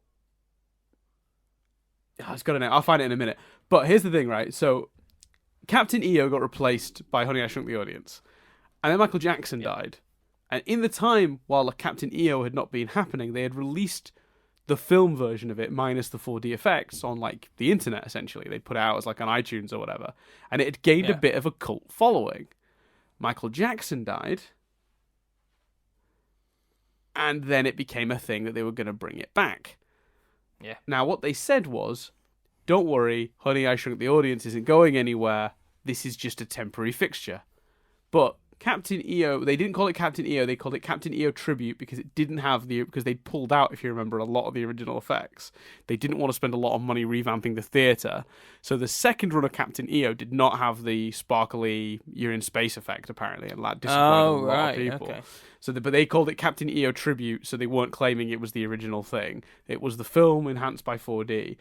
It's got a name. I'll find it in a minute. But here's the thing, right? So Captain EO got replaced by Honey I Shrunk the Audience, and then Michael Jackson died. And in the time while Captain EO had not been happening, they had released the film version of it minus the 4D effects on like the internet. Essentially, they put it out as like on iTunes or whatever, and it had gained a bit of a cult following. Michael Jackson died, and then it became a thing that they were going to bring it back. Yeah. Now, what they said was, don't worry, Honey, I Shrunk the Audience isn't going anywhere. This is just a temporary fixture. But Captain EO, they didn't call it Captain EO, they called it Captain EO Tribute because it didn't have because they'd pulled out, if you remember, a lot of the original effects. They didn't want to spend a lot of money revamping the theatre. So the second run of Captain EO did not have the sparkly, you're in space effect, apparently, and that disappointed a lot of people. Okay. So, but they called it Captain EO Tribute, so they weren't claiming it was the original thing. It was the film enhanced by 4D.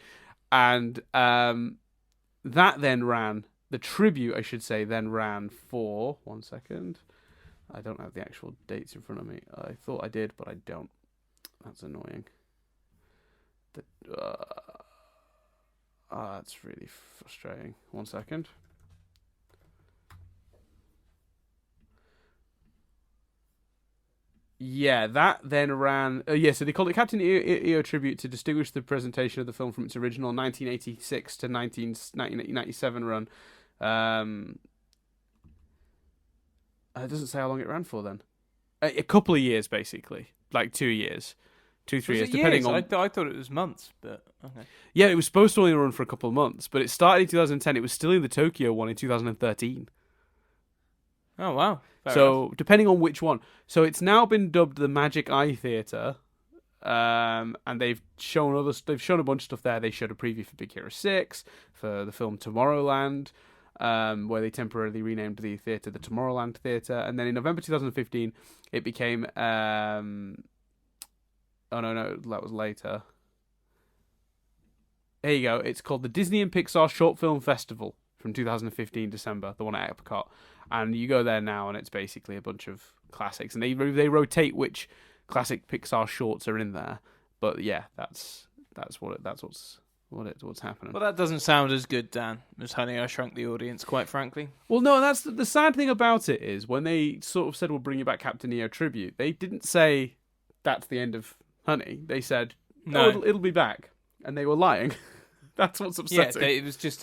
And that then ran, the tribute, I should say, then ran for, 1 second. I don't have the actual dates in front of me. I thought I did, but I don't. That's annoying. That's really frustrating. 1 second. Yeah, that then ran... so they called it Captain EO Tribute to distinguish the presentation of the film from its original 1986 to 1997 run. It doesn't say how long it ran for then. A couple of years, basically. Like 2 years. 2-3 years, depending on... I thought it was months, but... Okay. Yeah, it was supposed to only run for a couple of months, but it started in 2010. It was still in the Tokyo one in 2013. Oh, wow. Fair so, enough. depending on which one. So, it's now been dubbed the Magic Eye Theatre, and they've shown a bunch of stuff there. They showed a preview for Big Hero 6, for the film Tomorrowland, where they temporarily renamed the theatre the Tomorrowland Theatre, and then in November 2015, it became... oh, no, that was later. There you go. It's called the Disney and Pixar Short Film Festival from 2015 December, the one at Epcot. And you go there now, and it's basically a bunch of classics. And they rotate which classic Pixar shorts are in there. But yeah, that's what's what's happening. Well, that doesn't sound as good, Dan, as Honey, I Shrunk the Audience, quite frankly. Well, no, that's the sad thing about it is when they sort of said we'll bring you back Captain EO tribute, they didn't say that's the end of Honey. They said no, it'll be back, and they were lying. That's what's upsetting. Yeah, it was just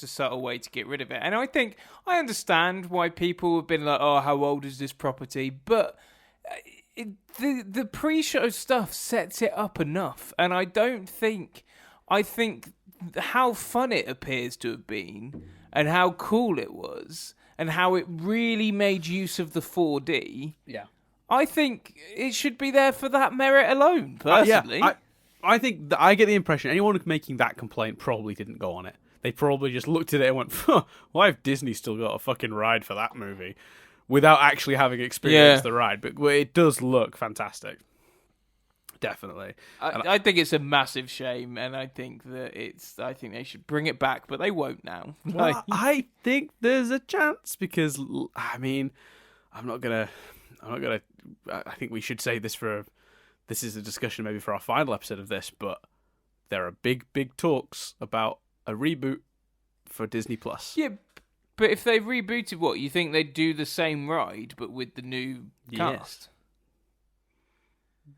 a subtle way to get rid of it. And I think I understand why people have been like, "Oh, how old is this property?" But the pre-show stuff sets it up enough, and I think how fun it appears to have been, and how cool it was, and how it really made use of the 4D. Yeah, I think it should be there for that merit alone. Personally, I think I get the impression anyone making that complaint probably didn't go on it. They probably just looked at it and went, "Why have Disney still got a fucking ride for that movie?" Without actually having experienced the ride. But it does look fantastic. Definitely. I think it's a massive shame, and I think they should bring it back, but they won't now. Well, I think there's a chance because, I mean, I think we should say this this is a discussion maybe for our final episode of this, but there are big, big talks about a reboot for Disney Plus. Yeah, but if they rebooted, what, you think they'd do the same ride, but with the new cast?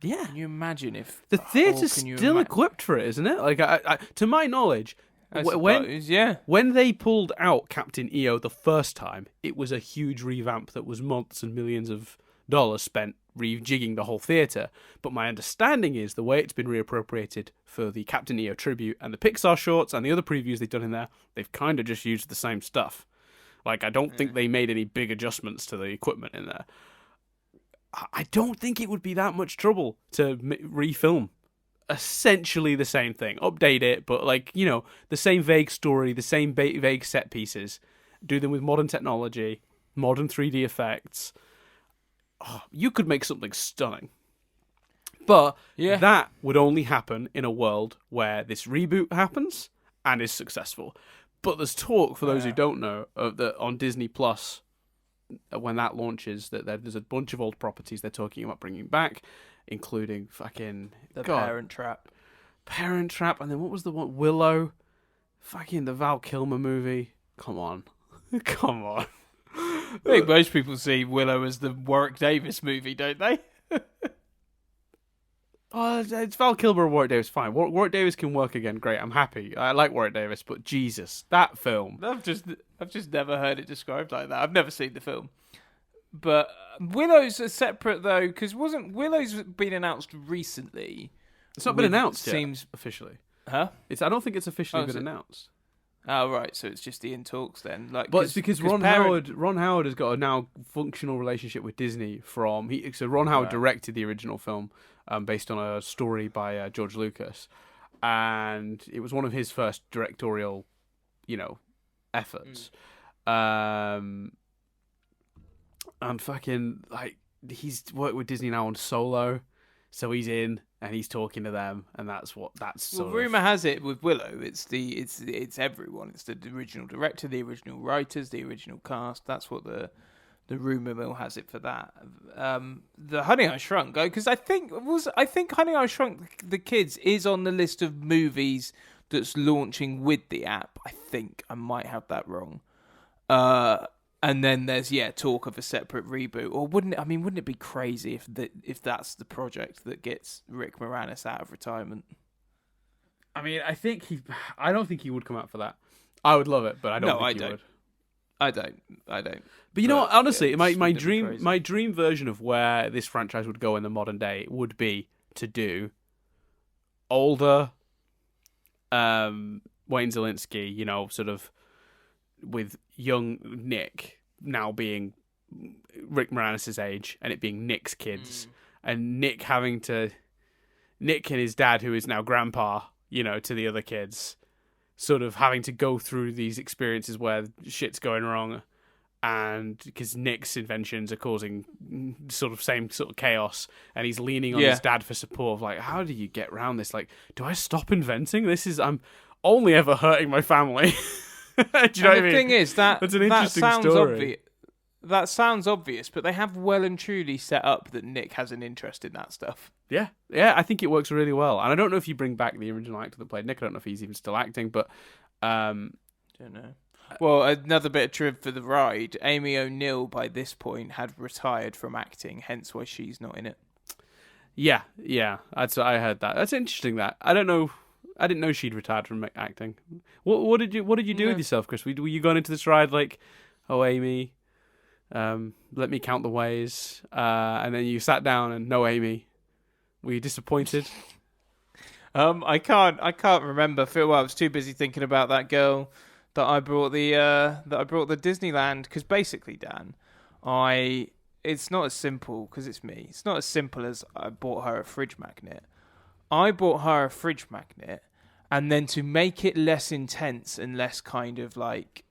Yeah. Can you imagine if the theatre's still equipped for it, isn't it? Like, I to my knowledge, when they pulled out Captain EO the first time, it was a huge revamp that was months and millions of dollars spent rejigging the whole theatre. But my understanding is the way it's been reappropriated for the Captain EO tribute and the Pixar shorts and the other previews they've done in there, they've kind of just used the same stuff. Like, I don't think they made any big adjustments to the equipment in there. I don't think it would be that much trouble to refilm essentially the same thing. Update it, but, like, you know, the same vague story, the same vague set pieces. Do them with modern technology, modern 3D effects. Oh, you could make something stunning. But that would only happen in a world where this reboot happens and is successful. But there's talk, for those who don't know, that on Disney Plus, when that launches, that there's a bunch of old properties they're talking about bringing back, including fucking Parent Trap, and then what was the one? Willow, fucking the Val Kilmer movie. Come on. I think most people see Willow as the Warwick Davis movie, don't they? Oh, it's Val Kilmer or Warwick Davis, fine. Warwick Davis can work again, great. I'm happy. I like Warwick Davis, but Jesus, that film. I've just never heard it described like that. I've never seen the film. But Willow's a separate, though, because Willow's been announced recently. It's not been announced yet, officially. Huh? I don't think it's officially been announced. Oh, right, so it's just in talks then. Like, but it's because Ron Howard has got a now functional relationship with Disney so Ron Howard directed the original film based on a story by George Lucas, and it was one of his first directorial, efforts. And fucking, like, he's worked with Disney now on Solo, so he's in and he's talking to them, and rumor has it with Willow, it's everyone. It's the original director, the original writers, the original cast. That's what the rumor mill has it for that. The Honey I Shrunk, because I think Honey I Shrunk the Kids is on the list of movies that's launching with the app. I think I might have that wrong. And then there's talk of a separate reboot, or wouldn't it be crazy if that's the project that gets Rick Moranis out of retirement? I mean, I don't think he would come out for that. I would love it, but I don't think he would. I don't. But you know what? Honestly, my dream version of where this franchise would go in the modern day would be to do older Wayne Szalinski, sort of with young Nick now being Rick Moranis' age, and it being Nick's kids, and Nick and his dad, who is now grandpa, to the other kids, sort of having to go through these experiences where shit's going wrong, and because Nick's inventions are causing same sort of chaos, and he's leaning on his dad for support of, like, how do you get around this? Like, do I stop inventing? I'm only ever hurting my family. Do you know what I mean? The thing is, that's an interesting story. that sounds obvious, but they have well and truly set up that Nick has an interest in that stuff. Yeah, I think it works really well. And I don't know if you bring back the original actor that played Nick. I don't know if he's even still acting, but don't know. Well, another bit of trivia for the ride: Amy O'Neill by this point had retired from acting, hence why she's not in it. Yeah. I heard that. That's interesting. That I don't know. I didn't know she'd retired from acting. What did you do with yourself, Chris? Were you going into this ride like, oh, Amy, let me count the ways, and then you sat down and no, Amy. Were you disappointed? I can't remember. I was too busy thinking about that girl that I brought the Disneyland. Because basically, Dan, it's not as simple because it's me. It's not as simple as I bought her a fridge magnet. I bought her a fridge magnet, and then to make it less intense and less kind of like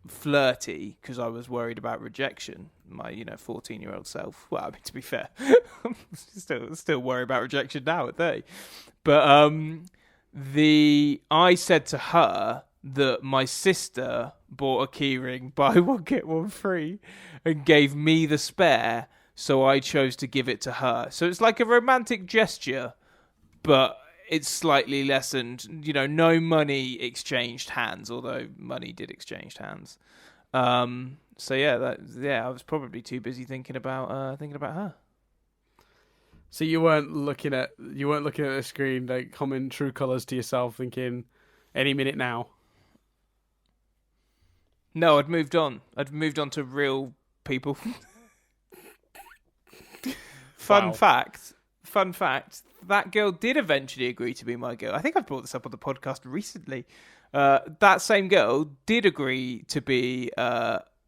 flirty, because I was worried about rejection. My 14-year-old self. Well, I mean, to be fair, I'm still worried about rejection now at 30. But I said to her that my sister bought a keyring, buy one get one free, and gave me the spare, so I chose to give it to her. So it's like a romantic gesture, but it's slightly lessened. No money exchanged hands, although money did exchange hands. So I was probably too busy thinking about her. So you weren't looking at the screen, like humming True Colours to yourself, thinking any minute now. No, I'd moved on. I'd moved on to real people. Fun fact. That girl did eventually agree to be my girl. I think I've brought this up on the podcast recently. That same girl did agree to be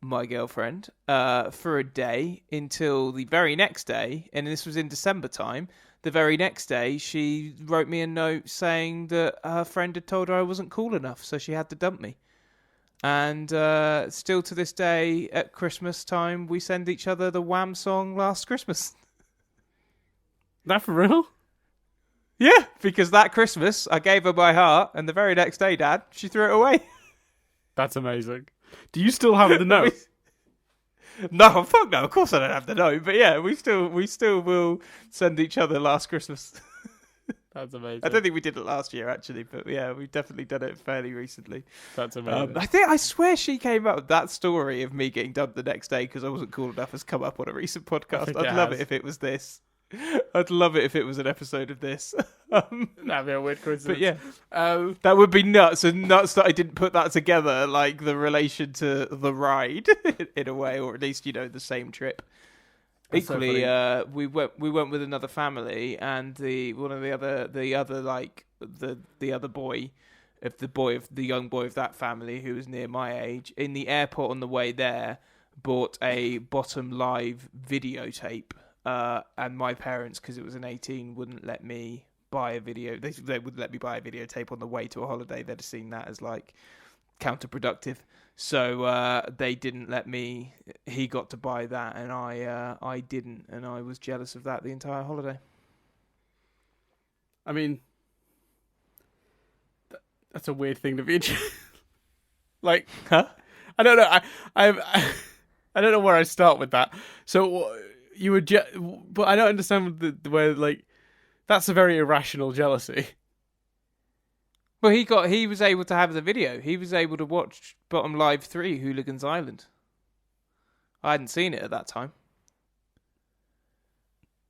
my girlfriend for a day until the very next day, and this was in December time. The very next day, she wrote me a note saying that her friend had told her I wasn't cool enough, so she had to dump me. And still to this day, at Christmas time, we send each other the Wham song Last Christmas. That for real? Yeah, because that Christmas, I gave her my heart, and the very next day, Dad, she threw it away. That's amazing. Do you still have the note? No, fuck no. Of course I don't have the note. But yeah, we still will send each other Last Christmas. That's amazing. I don't think we did it last year, actually, but yeah, we've definitely done it fairly recently. That's amazing. I swear she came up with that story of me getting dumped the next day because I wasn't cool enough has come up on a recent podcast. I'd love it if it was this. I'd love it if it was an episode of this. That'd be a weird coincidence. But yeah, that would be nuts. And nuts that I didn't put that together, like the relation to the ride in a way, or at least the same trip. That's equally, so we went with another family, and the young boy of that family who was near my age, in the airport on the way there, bought a Bottom Live videotape. And my parents, because it was an 18, wouldn't let me buy a video. They wouldn't let me buy a videotape on the way to a holiday. They'd have seen that as like counterproductive. So they didn't let me. He got to buy that, and I didn't, and I was jealous of that the entire holiday. I mean, that's a weird thing to be. Like, huh? I don't know. I don't know where I start with that. So. You would, but I don't understand the way, like, that's a very irrational jealousy. Well, he was able to have the video. He was able to watch Bottom Live 3, Hooligans Island. I hadn't seen it at that time.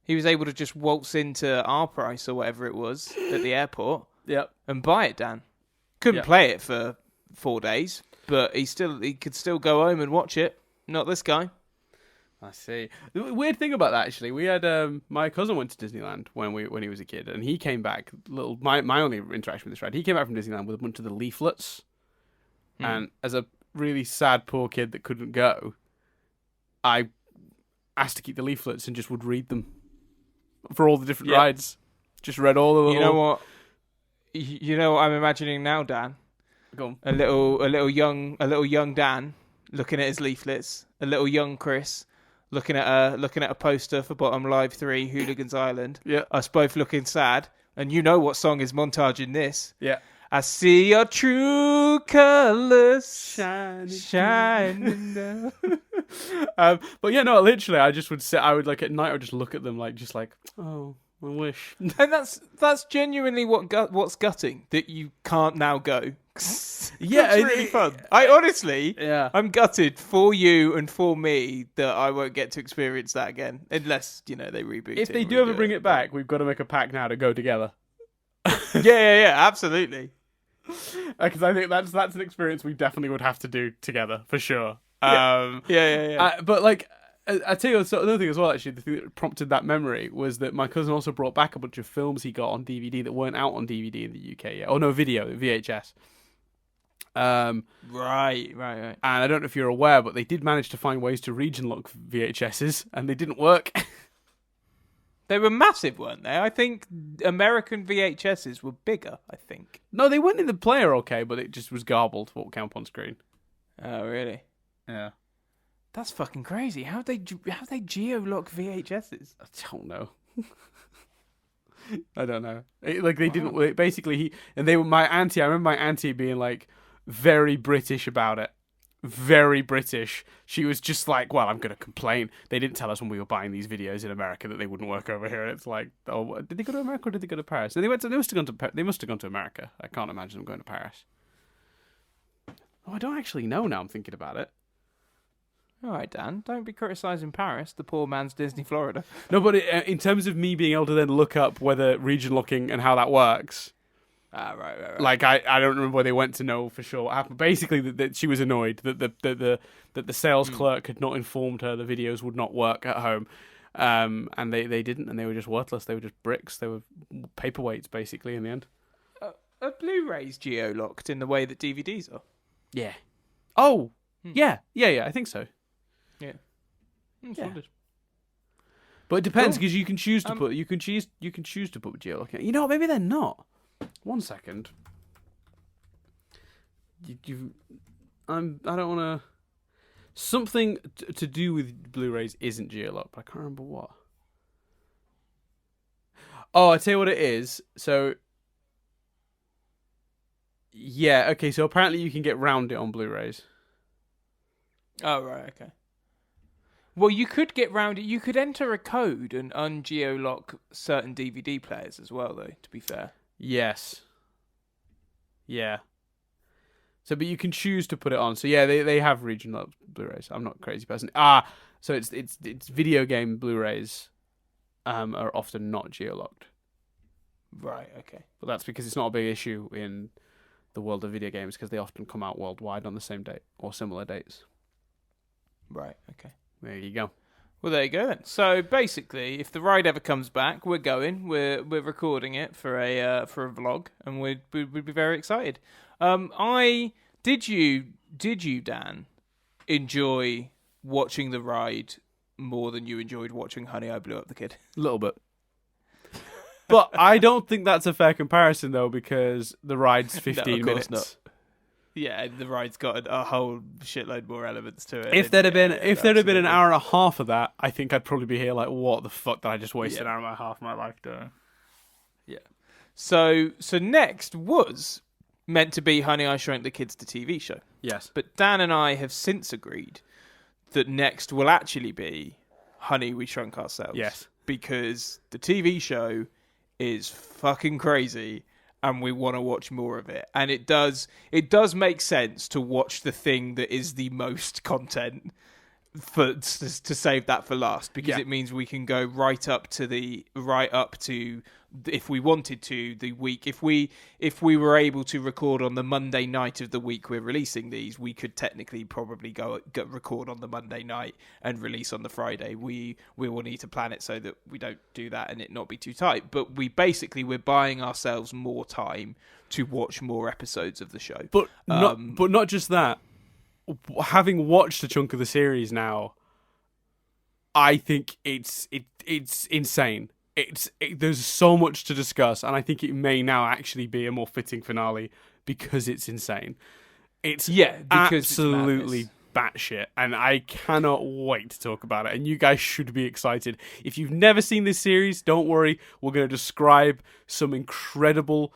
He was able to just waltz into our price or whatever it was at the airport. Yep. And buy it, Dan. Couldn't play it for 4 days, but he could still go home and watch it. Not this guy. I see. The weird thing about that, actually, we had my cousin went to Disneyland when he was a kid, and he came back. My only interaction with this ride, he came back from Disneyland with a bunch of the leaflets, and as a really sad poor kid that couldn't go, I asked to keep the leaflets and just would read them for all the different rides. Just read all the little. You know what I'm imagining now, Dan? Go on. A little young Dan looking at his leaflets. A little young Chris. Looking at a poster for Bottom Live 3, Hooligans Island. Yeah. Us both looking sad. And you know what song is montage in this. Yeah. I see your true colors shining. down. But yeah, no, literally, I just would sit. I would like at night, I would just look at them like, oh, I wish. And that's genuinely what's gutting, that you can't now go. Yeah, it's really fun. I honestly, Yeah. I'm gutted for you and for me that I won't get to experience that again, unless they reboot it. If they and do ever redo bring it back, we've got to make a pact now to go together. Yeah, absolutely. Because I think that's an experience we definitely would have to do together for sure. Yeah. But like, I tell you, another thing as well. Actually, the thing that prompted that memory was that my cousin also brought back a bunch of films he got on DVD that weren't out on DVD in the UK yet. Oh no, VHS. Right. And I don't know if you're aware, but they did manage to find ways to region lock VHSs, and they didn't work. They were massive, weren't they? I think American VHSs were bigger, I think. No, they went in the player okay, but it just was garbled what would count on screen. Oh, really? Yeah. That's fucking crazy. How they geo-lock VHSs? I don't know. I don't know. They didn't... Basically, they were my auntie... I remember my auntie being, like, very British about it. Very British. She was just like, well, I'm going to complain. They didn't tell us when we were buying these videos in America that they wouldn't work over here. And it's like, oh, did they go to America or did they go to Paris? And they must have gone to America. I can't imagine them going to Paris. Oh, I don't actually know now I'm thinking about it. All right, Dan, don't be criticising Paris, the poor man's Disney Florida. No, but in terms of me being able to then look up whether region locking and how that works... Right. Like I don't remember where they went to know for sure what happened. Basically, that she was annoyed that the sales clerk had not informed her the videos would not work at home, and they didn't, and they were just worthless. They were just bricks. They were paperweights basically in the end. Are Blu-rays geo-locked in the way that DVDs are? Yeah. Oh, yeah. I think so. Yeah. Yeah. But it depends because you can choose to put geolocking. You know, maybe they're not. 1 second. I don't want to. Something to do with Blu-rays isn't geolocked, but I can't remember what. Oh, I tell you what it is. So, yeah, okay. So apparently you can get round it on Blu-rays. Oh right, okay. Well, you could get round it. You could enter a code and ungeolock certain DVD players as well, though. To be fair. Yes. Yeah. So, but you can choose to put it on. So, yeah, they have regional Blu-rays. I'm not a crazy person. So it's video game Blu-rays are often not geolocked. Right, okay. But that's because it's not a big issue in the world of video games because they often come out worldwide on the same date or similar dates. Right, okay. There you go. Well, there you go then. So basically, if the ride ever comes back, we're going. We're recording it for a vlog, and we'd be very excited. Did you Dan enjoy watching the ride more than you enjoyed watching Honey I Blew Up the Kid? A little bit. But I don't think that's a fair comparison though, because the ride's 15 minutes. Not. Yeah, the ride's got a whole shitload more elements to it. If there'd have been an hour and a half of that, I think I'd probably be here like, what the fuck did I just waste an hour and a half of my life doing? Yeah. So next was meant to be Honey I Shrunk the Kids, the TV show. Yes. But Dan and I have since agreed that next will actually be Honey We Shrunk Ourselves. Yes. Because the TV show is fucking crazy and we want to watch more of it. And it does make sense to watch the thing that is the most content to save that for last, because it means we can go right up to if we wanted to the week, if we were able to record on the Monday night of the week we're releasing these, we could technically probably go record on the Monday night and release on the Friday. We will need to plan it so that we don't do that and it not be too tight, but we're buying ourselves more time to watch more episodes of the show. But not just that. Having watched a chunk of the series now, I think it's insane. There's so much to discuss, and I think it may now actually be a more fitting finale because it's insane. It's absolutely batshit, and I cannot wait to talk about it. And you guys should be excited. If you've never seen this series, don't worry. We're going to describe some incredible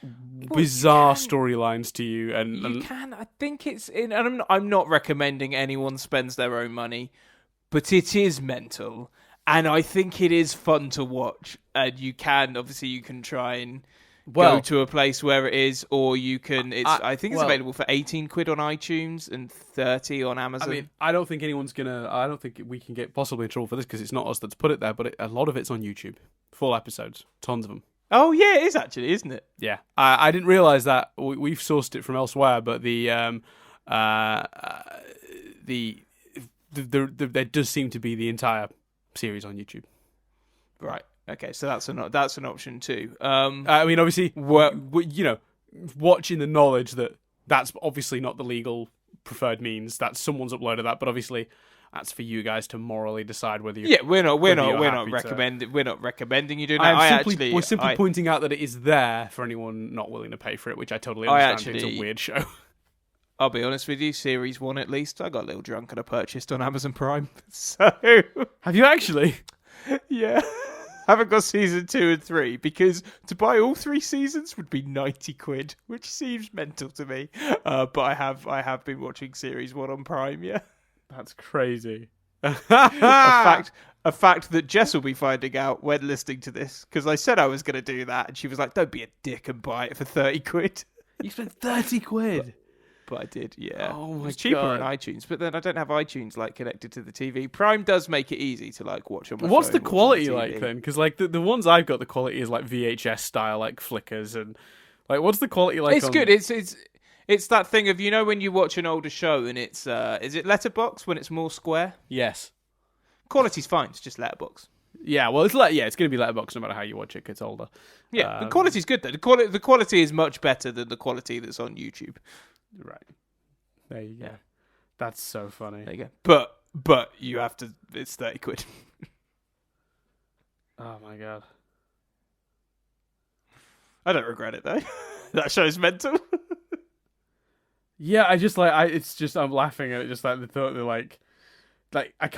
bizarre storylines to you. And You can. I think it's in. And I'm not recommending anyone spends their own money, but it is mental, and I think it is fun to watch. And you can try and go to a place where it is, or you can. I think it's available for 18 quid on iTunes and 30 on Amazon. I mean, I don't think we can get possibly in trouble for this because it's not us that's put it there. But a lot of it's on YouTube, full episodes, tons of them. Oh yeah, it is actually, isn't it? Yeah, I didn't realize that. We've sourced it from elsewhere, but there does seem to be the entire series on YouTube. Right. Okay, so that's an option too. I mean, obviously, watching the knowledge that that's obviously not the legal preferred means, that someone's uploaded that, but obviously that's for you guys to morally decide whether you. Yeah, we're not recommending you do that. We're simply pointing out that it is there for anyone not willing to pay for it, which I totally understand. It's a weird show. I'll be honest with you, Series 1 at least, I got a little drunk and I purchased on Amazon Prime. So have you actually? Yeah. Haven't got season 2 and 3 because to buy all 3 seasons would be 90 quid, which seems mental to me. But I have been watching Series 1 on Prime, yeah. That's crazy. a fact that Jess will be finding out when listening to this, because I said I was going to do that, and she was like, "Don't be a dick and buy it for 30 quid." You spent 30 quid? But I did, yeah. Oh my god. It's cheaper on iTunes, but then I don't have iTunes connected to the TV. Prime does make it easy to watch on my phone. What's the quality like then? Because the ones I've got, the quality is like VHS style, like flickers, and what's the quality like? It's good. It's that thing of when you watch an older show and it's is it letterbox when it's more square? Yes. Quality's fine. It's just letterbox. Yeah, well, it's going to be letterbox no matter how you watch it. It's older. Yeah, the quality's good though. The quality is much better than the quality that's on YouTube. Right. There you go. Yeah. That's so funny. There you go. But you have to. It's 30 quid. Oh my god. I don't regret it though. That show's mental. Yeah, I just I'm laughing at it. Just like the thought that I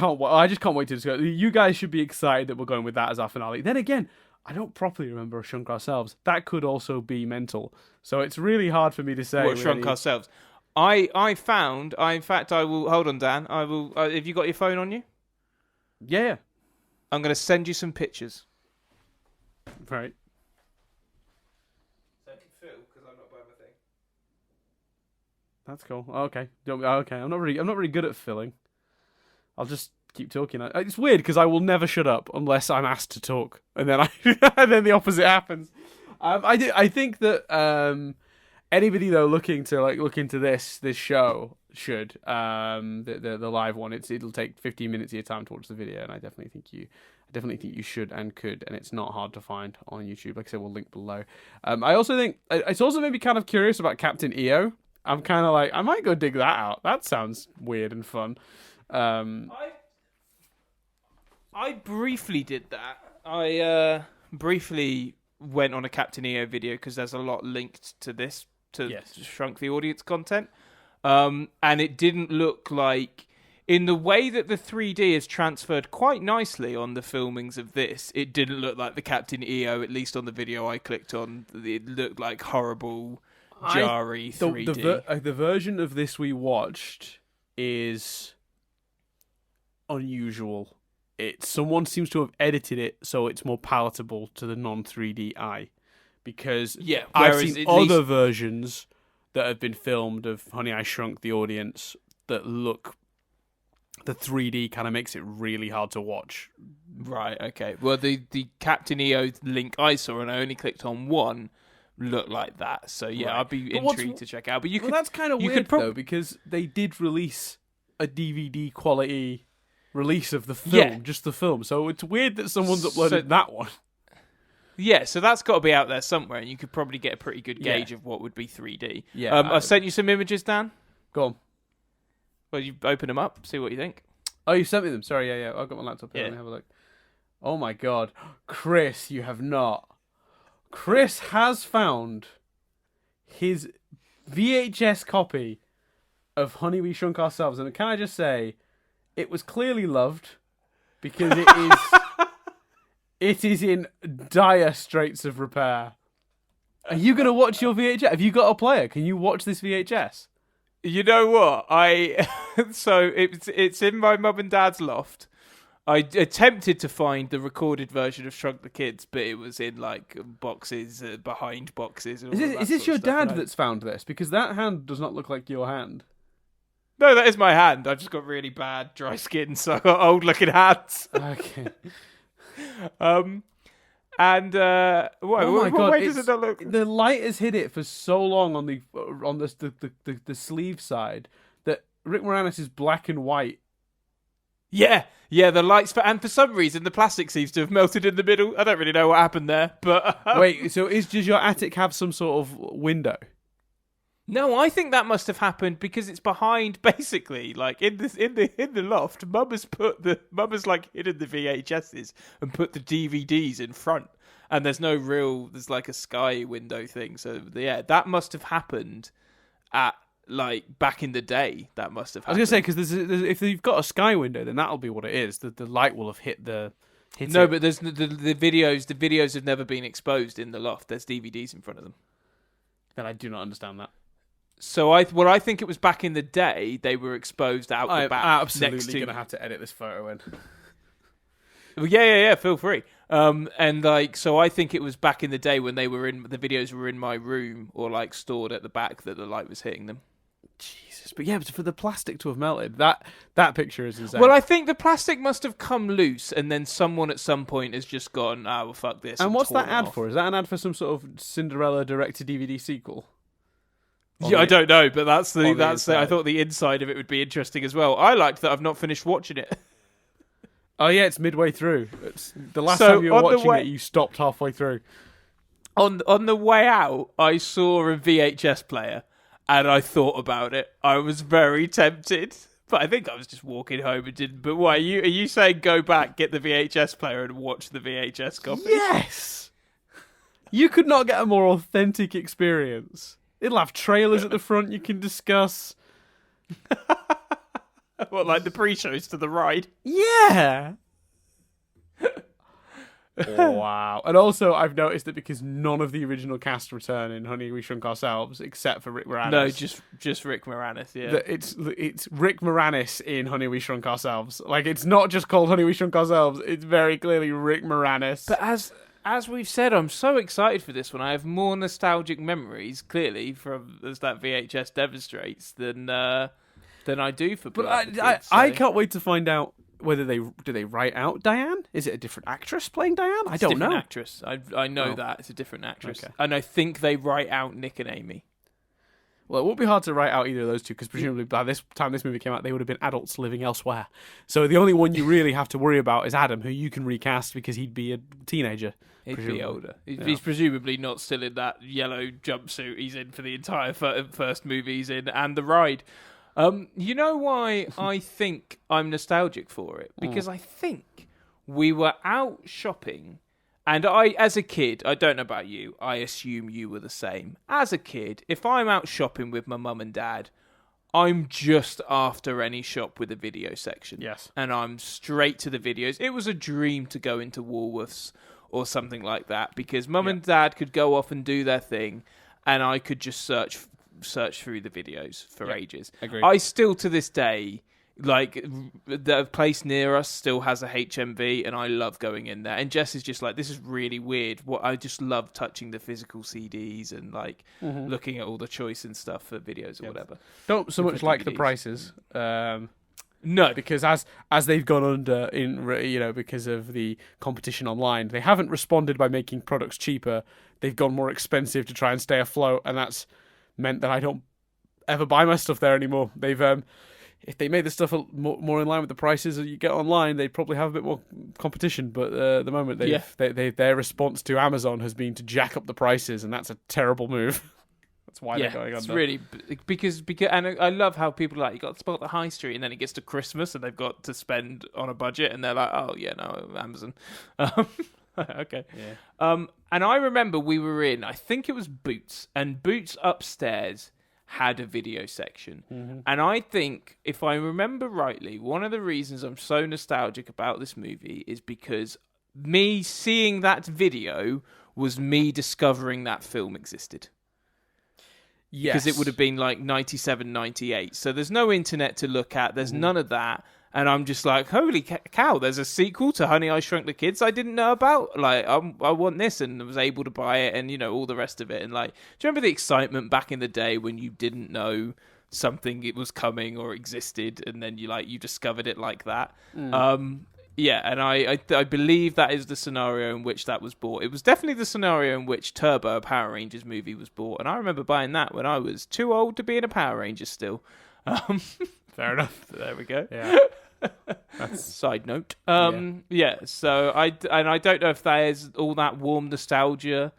just can't wait to discuss. You guys should be excited that we're going with that as our finale. Then again, I don't properly remember Shrunk Ourselves. That could also be mental. So it's really hard for me to say. What, Shrunk Ourselves? I will hold on, Dan. I will. Have you got your phone on you? Yeah. I'm going to send you some pictures. Right. So I can feel because I'm not by my thing. That's cool. Okay. Okay. I'm not really good at filling. I'll just keep talking. It's weird because I will never shut up unless I'm asked to talk, and then and then the opposite happens. I think that anybody though looking to look into this show should the live one. It'll take 15 minutes of your time to watch the video, and I definitely think you should and could, and it's not hard to find on YouTube. Like I said, we'll link below. I also think it's also made me kind of curious about Captain EO. I'm kind of I might go dig that out. That sounds weird and fun. I briefly did that. I briefly went on a Captain EO video because there's a lot linked to this Shrunk the Audience content, and it didn't look like, in the way that the 3D is transferred quite nicely on the filmings of this, it didn't look like the Captain EO, at least on the video I clicked on. It looked like horrible, jarry 3D. The version of this we watched is unusual. Someone seems to have edited it so it's more palatable to the non-3D eye. Because I've seen other versions that have been filmed of Honey I Shrunk the Audience that look... The 3D kind of makes it really hard to watch. Right, okay. Well, the Captain EO link I saw, and I only clicked on one, looked like that. So, yeah, right. I'd be intrigued to check out. But that's kind of weird, though, because they did release a DVD quality release of the film, just the film. So it's weird that someone's uploaded that one. Yeah, so that's got to be out there somewhere, and you could probably get a pretty good gauge of what would be 3D. Yeah, I've sent you some images, Dan. Go on. Well, you open them up, see what you think. Oh, you sent me them. Sorry, yeah. I've got my laptop here. Let me have a look. Oh my god. Chris, you have not. Chris has found his VHS copy of Honey We Shrunk Ourselves. And can I just say, it was clearly loved because it is in dire straits of repair. Are you going to watch your VHS? Have you got a player? Can you watch this VHS? You know what? So it's in my mum and dad's loft. I attempted to find the recorded version of Shrunk the Kids, but it was in like boxes, behind boxes. And Is this your dad that's found this? Because that hand does not look like your hand. No, that is my hand. I've just got really bad dry skin, so I've got old looking hands. Okay. And my God, way does it not look? The light has hit it for so long on the sleeve side that Rick Moranis is black and white. Yeah, the lights, and for some reason the plastic seems to have melted in the middle. I don't really know what happened there, but wait, so does your attic have some sort of window? No, I think that must have happened because it's behind, basically, like in the loft. Mum has like hidden the VHSs and put the DVDs in front, and there's like a sky window thing. So yeah, that must have happened at like back in the day. That must have happened. I was gonna say because if you've got a sky window, then that'll be what it is. The light will have hit the. No, but there's the videos. The videos have never been exposed in the loft. There's DVDs in front of them. Then I do not understand that. So I think it was back in the day they were exposed out the back. I'm absolutely next to... going to have to edit this photo in. Well, yeah, feel free. And like, so I think it was back in the day when the videos were in my room or like stored at the back that the light was hitting them. Jesus, but yeah, but for the plastic to have melted, that picture is insane. Well, I think the plastic must have come loose, and then someone at some point has just gone, well, fuck this. And what's that ad for? Is that an ad for some sort of Cinderella direct-to-DVD sequel? I don't know, but that's I thought the inside of it would be interesting as well. I liked that I've not finished watching it. Oh yeah, it's midway through. It's the last time you were watching it, you stopped halfway through. On the way out, I saw a VHS player, and I thought about it. I was very tempted, but I think I was just walking home and didn't. But why are you saying go back, get the VHS player, and watch the VHS copy? Yes, you could not get a more authentic experience. It'll have trailers at the front you can discuss. What, like the pre-shows to the ride? Yeah. Wow. And also, I've noticed that because none of the original cast return in Honey We Shrunk Ourselves, except for Rick Moranis. No, just Rick Moranis, yeah. It's Rick Moranis in Honey We Shrunk Ourselves. Like, it's not just called Honey We Shrunk Ourselves. It's very clearly Rick Moranis. But as we've said, I'm so excited for this one. I have more nostalgic memories, clearly, as that VHS demonstrates, than I do for. But I can't wait to find out whether do they write out Diane? Is it a different actress playing Diane? I don't know. Actress. I know that it's a different actress, okay. And I think they write out Nick and Amy. Well, it won't be hard to write out either of those two because presumably by this time this movie came out, they would have been adults living elsewhere. So the only one you really have to worry about is Adam, who you can recast because he'd be a teenager. He'd be older. He's presumably not still in that yellow jumpsuit he's in for the entire first movie he's in and the ride. You know why I think I'm nostalgic for it? Because I think we were out shopping. And as a kid, I don't know about you, I assume you were the same. As a kid, if I'm out shopping with my mum and dad, I'm just after any shop with a video section. Yes. And I'm straight to the videos. It was a dream to go into Woolworths or something like that because mum and dad could go off and do their thing and I could just search through the videos for ages. Agreed. I still, to this day... Like, the place near us still has a HMV, and I love going in there. And Jess is just like, this is really weird. I just love touching the physical CDs and, like, looking at all the choice and stuff for videos or whatever. Don't so much like the prices. No. Because as they've gone under, because of the competition online, they haven't responded by making products cheaper. They've gone more expensive to try and stay afloat, and that's meant that I don't ever buy my stuff there anymore. They've... If they made the stuff more in line with the prices that you get online, they'd probably have a bit more competition. But at the moment, their response to Amazon has been to jack up the prices, and that's a terrible move. That's why they're going under. It's really because and I love how people are like, you got to spot the high street, and then it gets to Christmas, and they've got to spend on a budget, and they're like, oh yeah, no, Amazon. Okay. Yeah. And I remember we were in, I think it was Boots, and Boots upstairs had a video section. And I think, if I remember rightly, one of the reasons I'm so nostalgic about this movie is because me seeing that video was me discovering that film existed. Yes. Because it would have been like 97, 98. So there's no internet to look at. There's none of that. And I'm just like, holy cow, there's a sequel to Honey, I Shrunk the Kids I didn't know about. Like, I want this, and I was able to buy it, and, you know, all the rest of it. And, like, do you remember the excitement back in the day when you didn't know something it was coming or existed, and then you discovered it like that? Yeah, and I believe that is the scenario in which that was bought. It was definitely the scenario in which Turbo, a Power Rangers movie, was bought, and I remember buying that when I was too old to be in a Power Ranger still. Fair enough. There we go. Yeah. That's side note. So I don't know if there is all that warm nostalgia,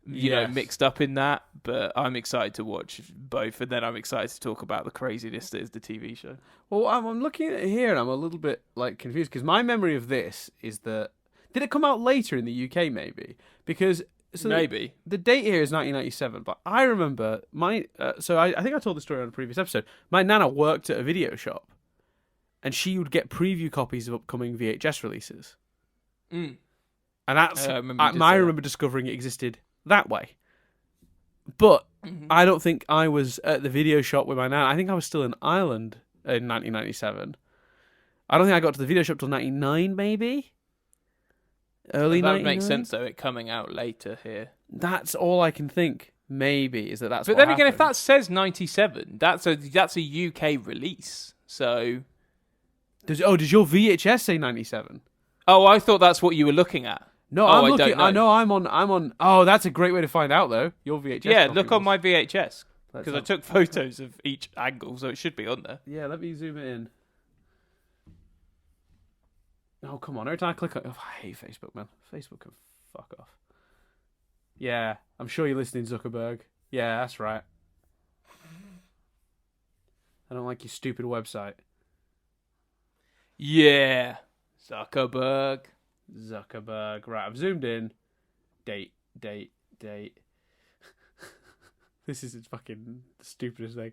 you know, mixed up in that, but I'm excited to watch both, and then I'm excited to talk about the craziness that is the TV show. Well, I'm looking at it here, and I'm a little bit like confused because my memory of this is that did it come out later in the UK? Maybe because maybe the date here is 1997, but I remember my. So I think I told the story on a previous episode. My nana worked at a video shop, and she would get preview copies of upcoming VHS releases. And that's I remember discovering it existed that way. But I don't think I was at the video shop with my nana. I think I was still in Ireland in 1997. I don't think I got to the video shop till 99, maybe. Early 99. That would make sense, though, it coming out later here. That's all I can think. Maybe is that's. But then again, if that says 97, that's a UK release. So, does your VHS say 97? Oh, I thought that's what you were looking at. No, I'm looking. I know I'm on. Oh, that's a great way to find out, though. Your VHS. Yeah, look on my VHS because I took photos of each angle, so it should be on there. Yeah, let me zoom it in. Oh, come on! Every time I click on, I hate Facebook, man. Facebook can fuck off. Yeah, I'm sure you're listening, Zuckerberg. Yeah, that's right. I don't like your stupid website. Yeah, Zuckerberg. Right, I've zoomed in. Date. This is fucking the stupidest thing.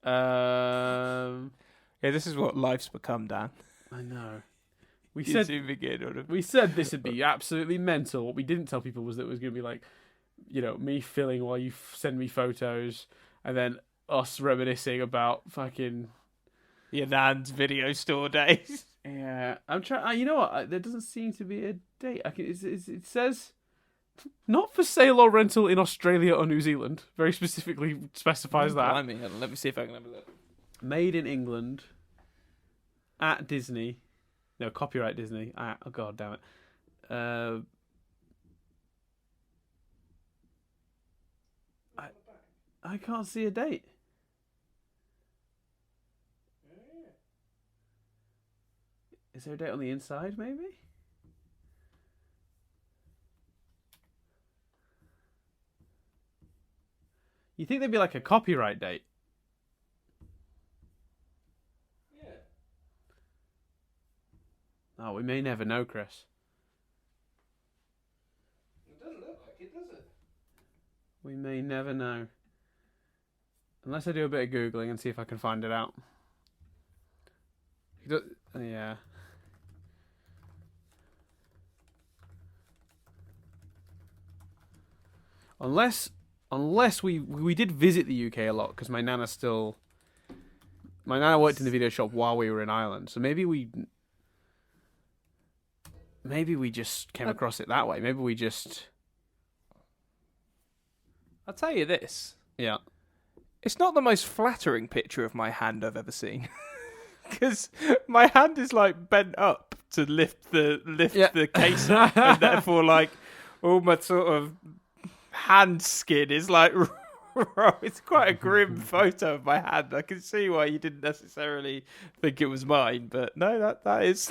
Yeah, this is what life's become, Dan. I know. We said this would be absolutely mental. What we didn't tell people was that it was going to be like, you know, me filling while you send me photos, and then us reminiscing about fucking your nan's video store days. Yeah, I'm trying. You know what? There doesn't seem to be a date. It says not for sale or rental in Australia or New Zealand. Very specifically specifies that. I mean, let me see if I can have a look. Made in England at Disney. No, copyright Disney. Oh god damn it. I can't see a date. Is there a date on the inside, maybe? You think there'd be like a copyright date? Yeah. Oh, we may never know, Chris. It doesn't look like it, does it? We may never know. Unless I do a bit of Googling and see if I can find it out. Yeah. Unless we did visit the UK a lot because my nana worked in the video shop while we were in Ireland, so maybe we just came across it that way. Maybe we just. I'll tell you this. Yeah. It's not the most flattering picture of my hand I've ever seen, because my hand is like bent up to lift the case up, and therefore like all my sort of hand skin is like it's quite a grim photo of my hand. I can see why you didn't necessarily think it was mine, but no, that is.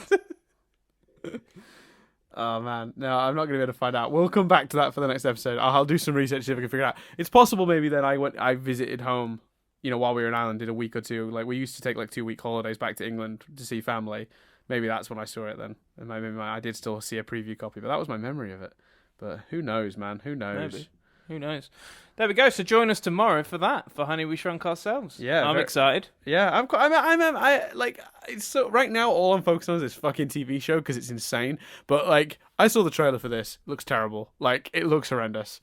Oh man, no, I'm not going to be able to find out. We'll come back to that for the next episode. I'll do some research, see if I can figure it out. It's possible maybe that I visited home, you know, while we were in Ireland, did a week or two. Like we used to take like 2-week holidays back to England to see family. Maybe that's when I saw it then, and maybe I did still see a preview copy. But that was my memory of it. But who knows, man? Who knows? Maybe. Who knows? There we go. So join us tomorrow for that, for Honey We Shrunk Ourselves. Yeah, I'm excited. Yeah, it's so right now all I'm focused on is this fucking TV show because it's insane. But like, I saw the trailer for this. It looks terrible. Like, it looks horrendous.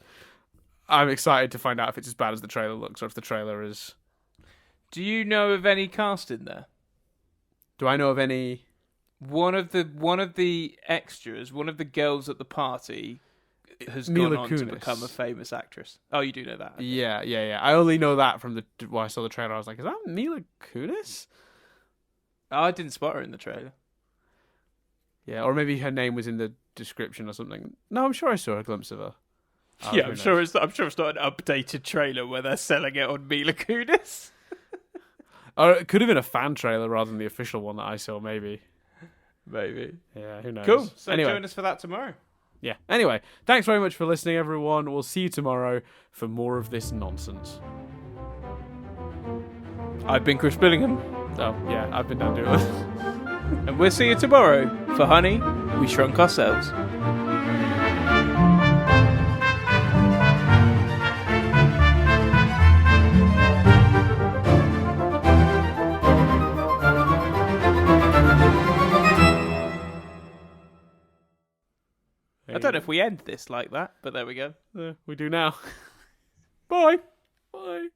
I'm excited to find out if it's as bad as the trailer looks, or if the trailer is. Do you know of any cast in there? Do I know of any? One of the extras, one of the girls at the party, has Mila gone on Kunis. to become a famous actress. Oh, you do know that? Okay. Yeah. I only know that from when I saw the trailer. I was like, is that Mila Kunis? Oh, I didn't spot her in the trailer. Yeah, or maybe her name was in the description or something. No, I'm sure I saw a glimpse of her. Oh, yeah, who I'm knows? sure it's not an updated trailer where they're selling it on Mila Kunis. Or it could have been a fan trailer rather than the official one that I saw, maybe. Maybe. Yeah, who knows? Cool. So anyway. join us for that tomorrow. Yeah. Anyway, thanks very much for listening, everyone. We'll see you tomorrow for more of this nonsense. I've been Chris Billingham. Oh, yeah, I've been Dan Doolin. And we'll see you tomorrow for Honey We Shrunk Ourselves. I don't know if we end this like that, but there we go. We do now. Bye. Bye.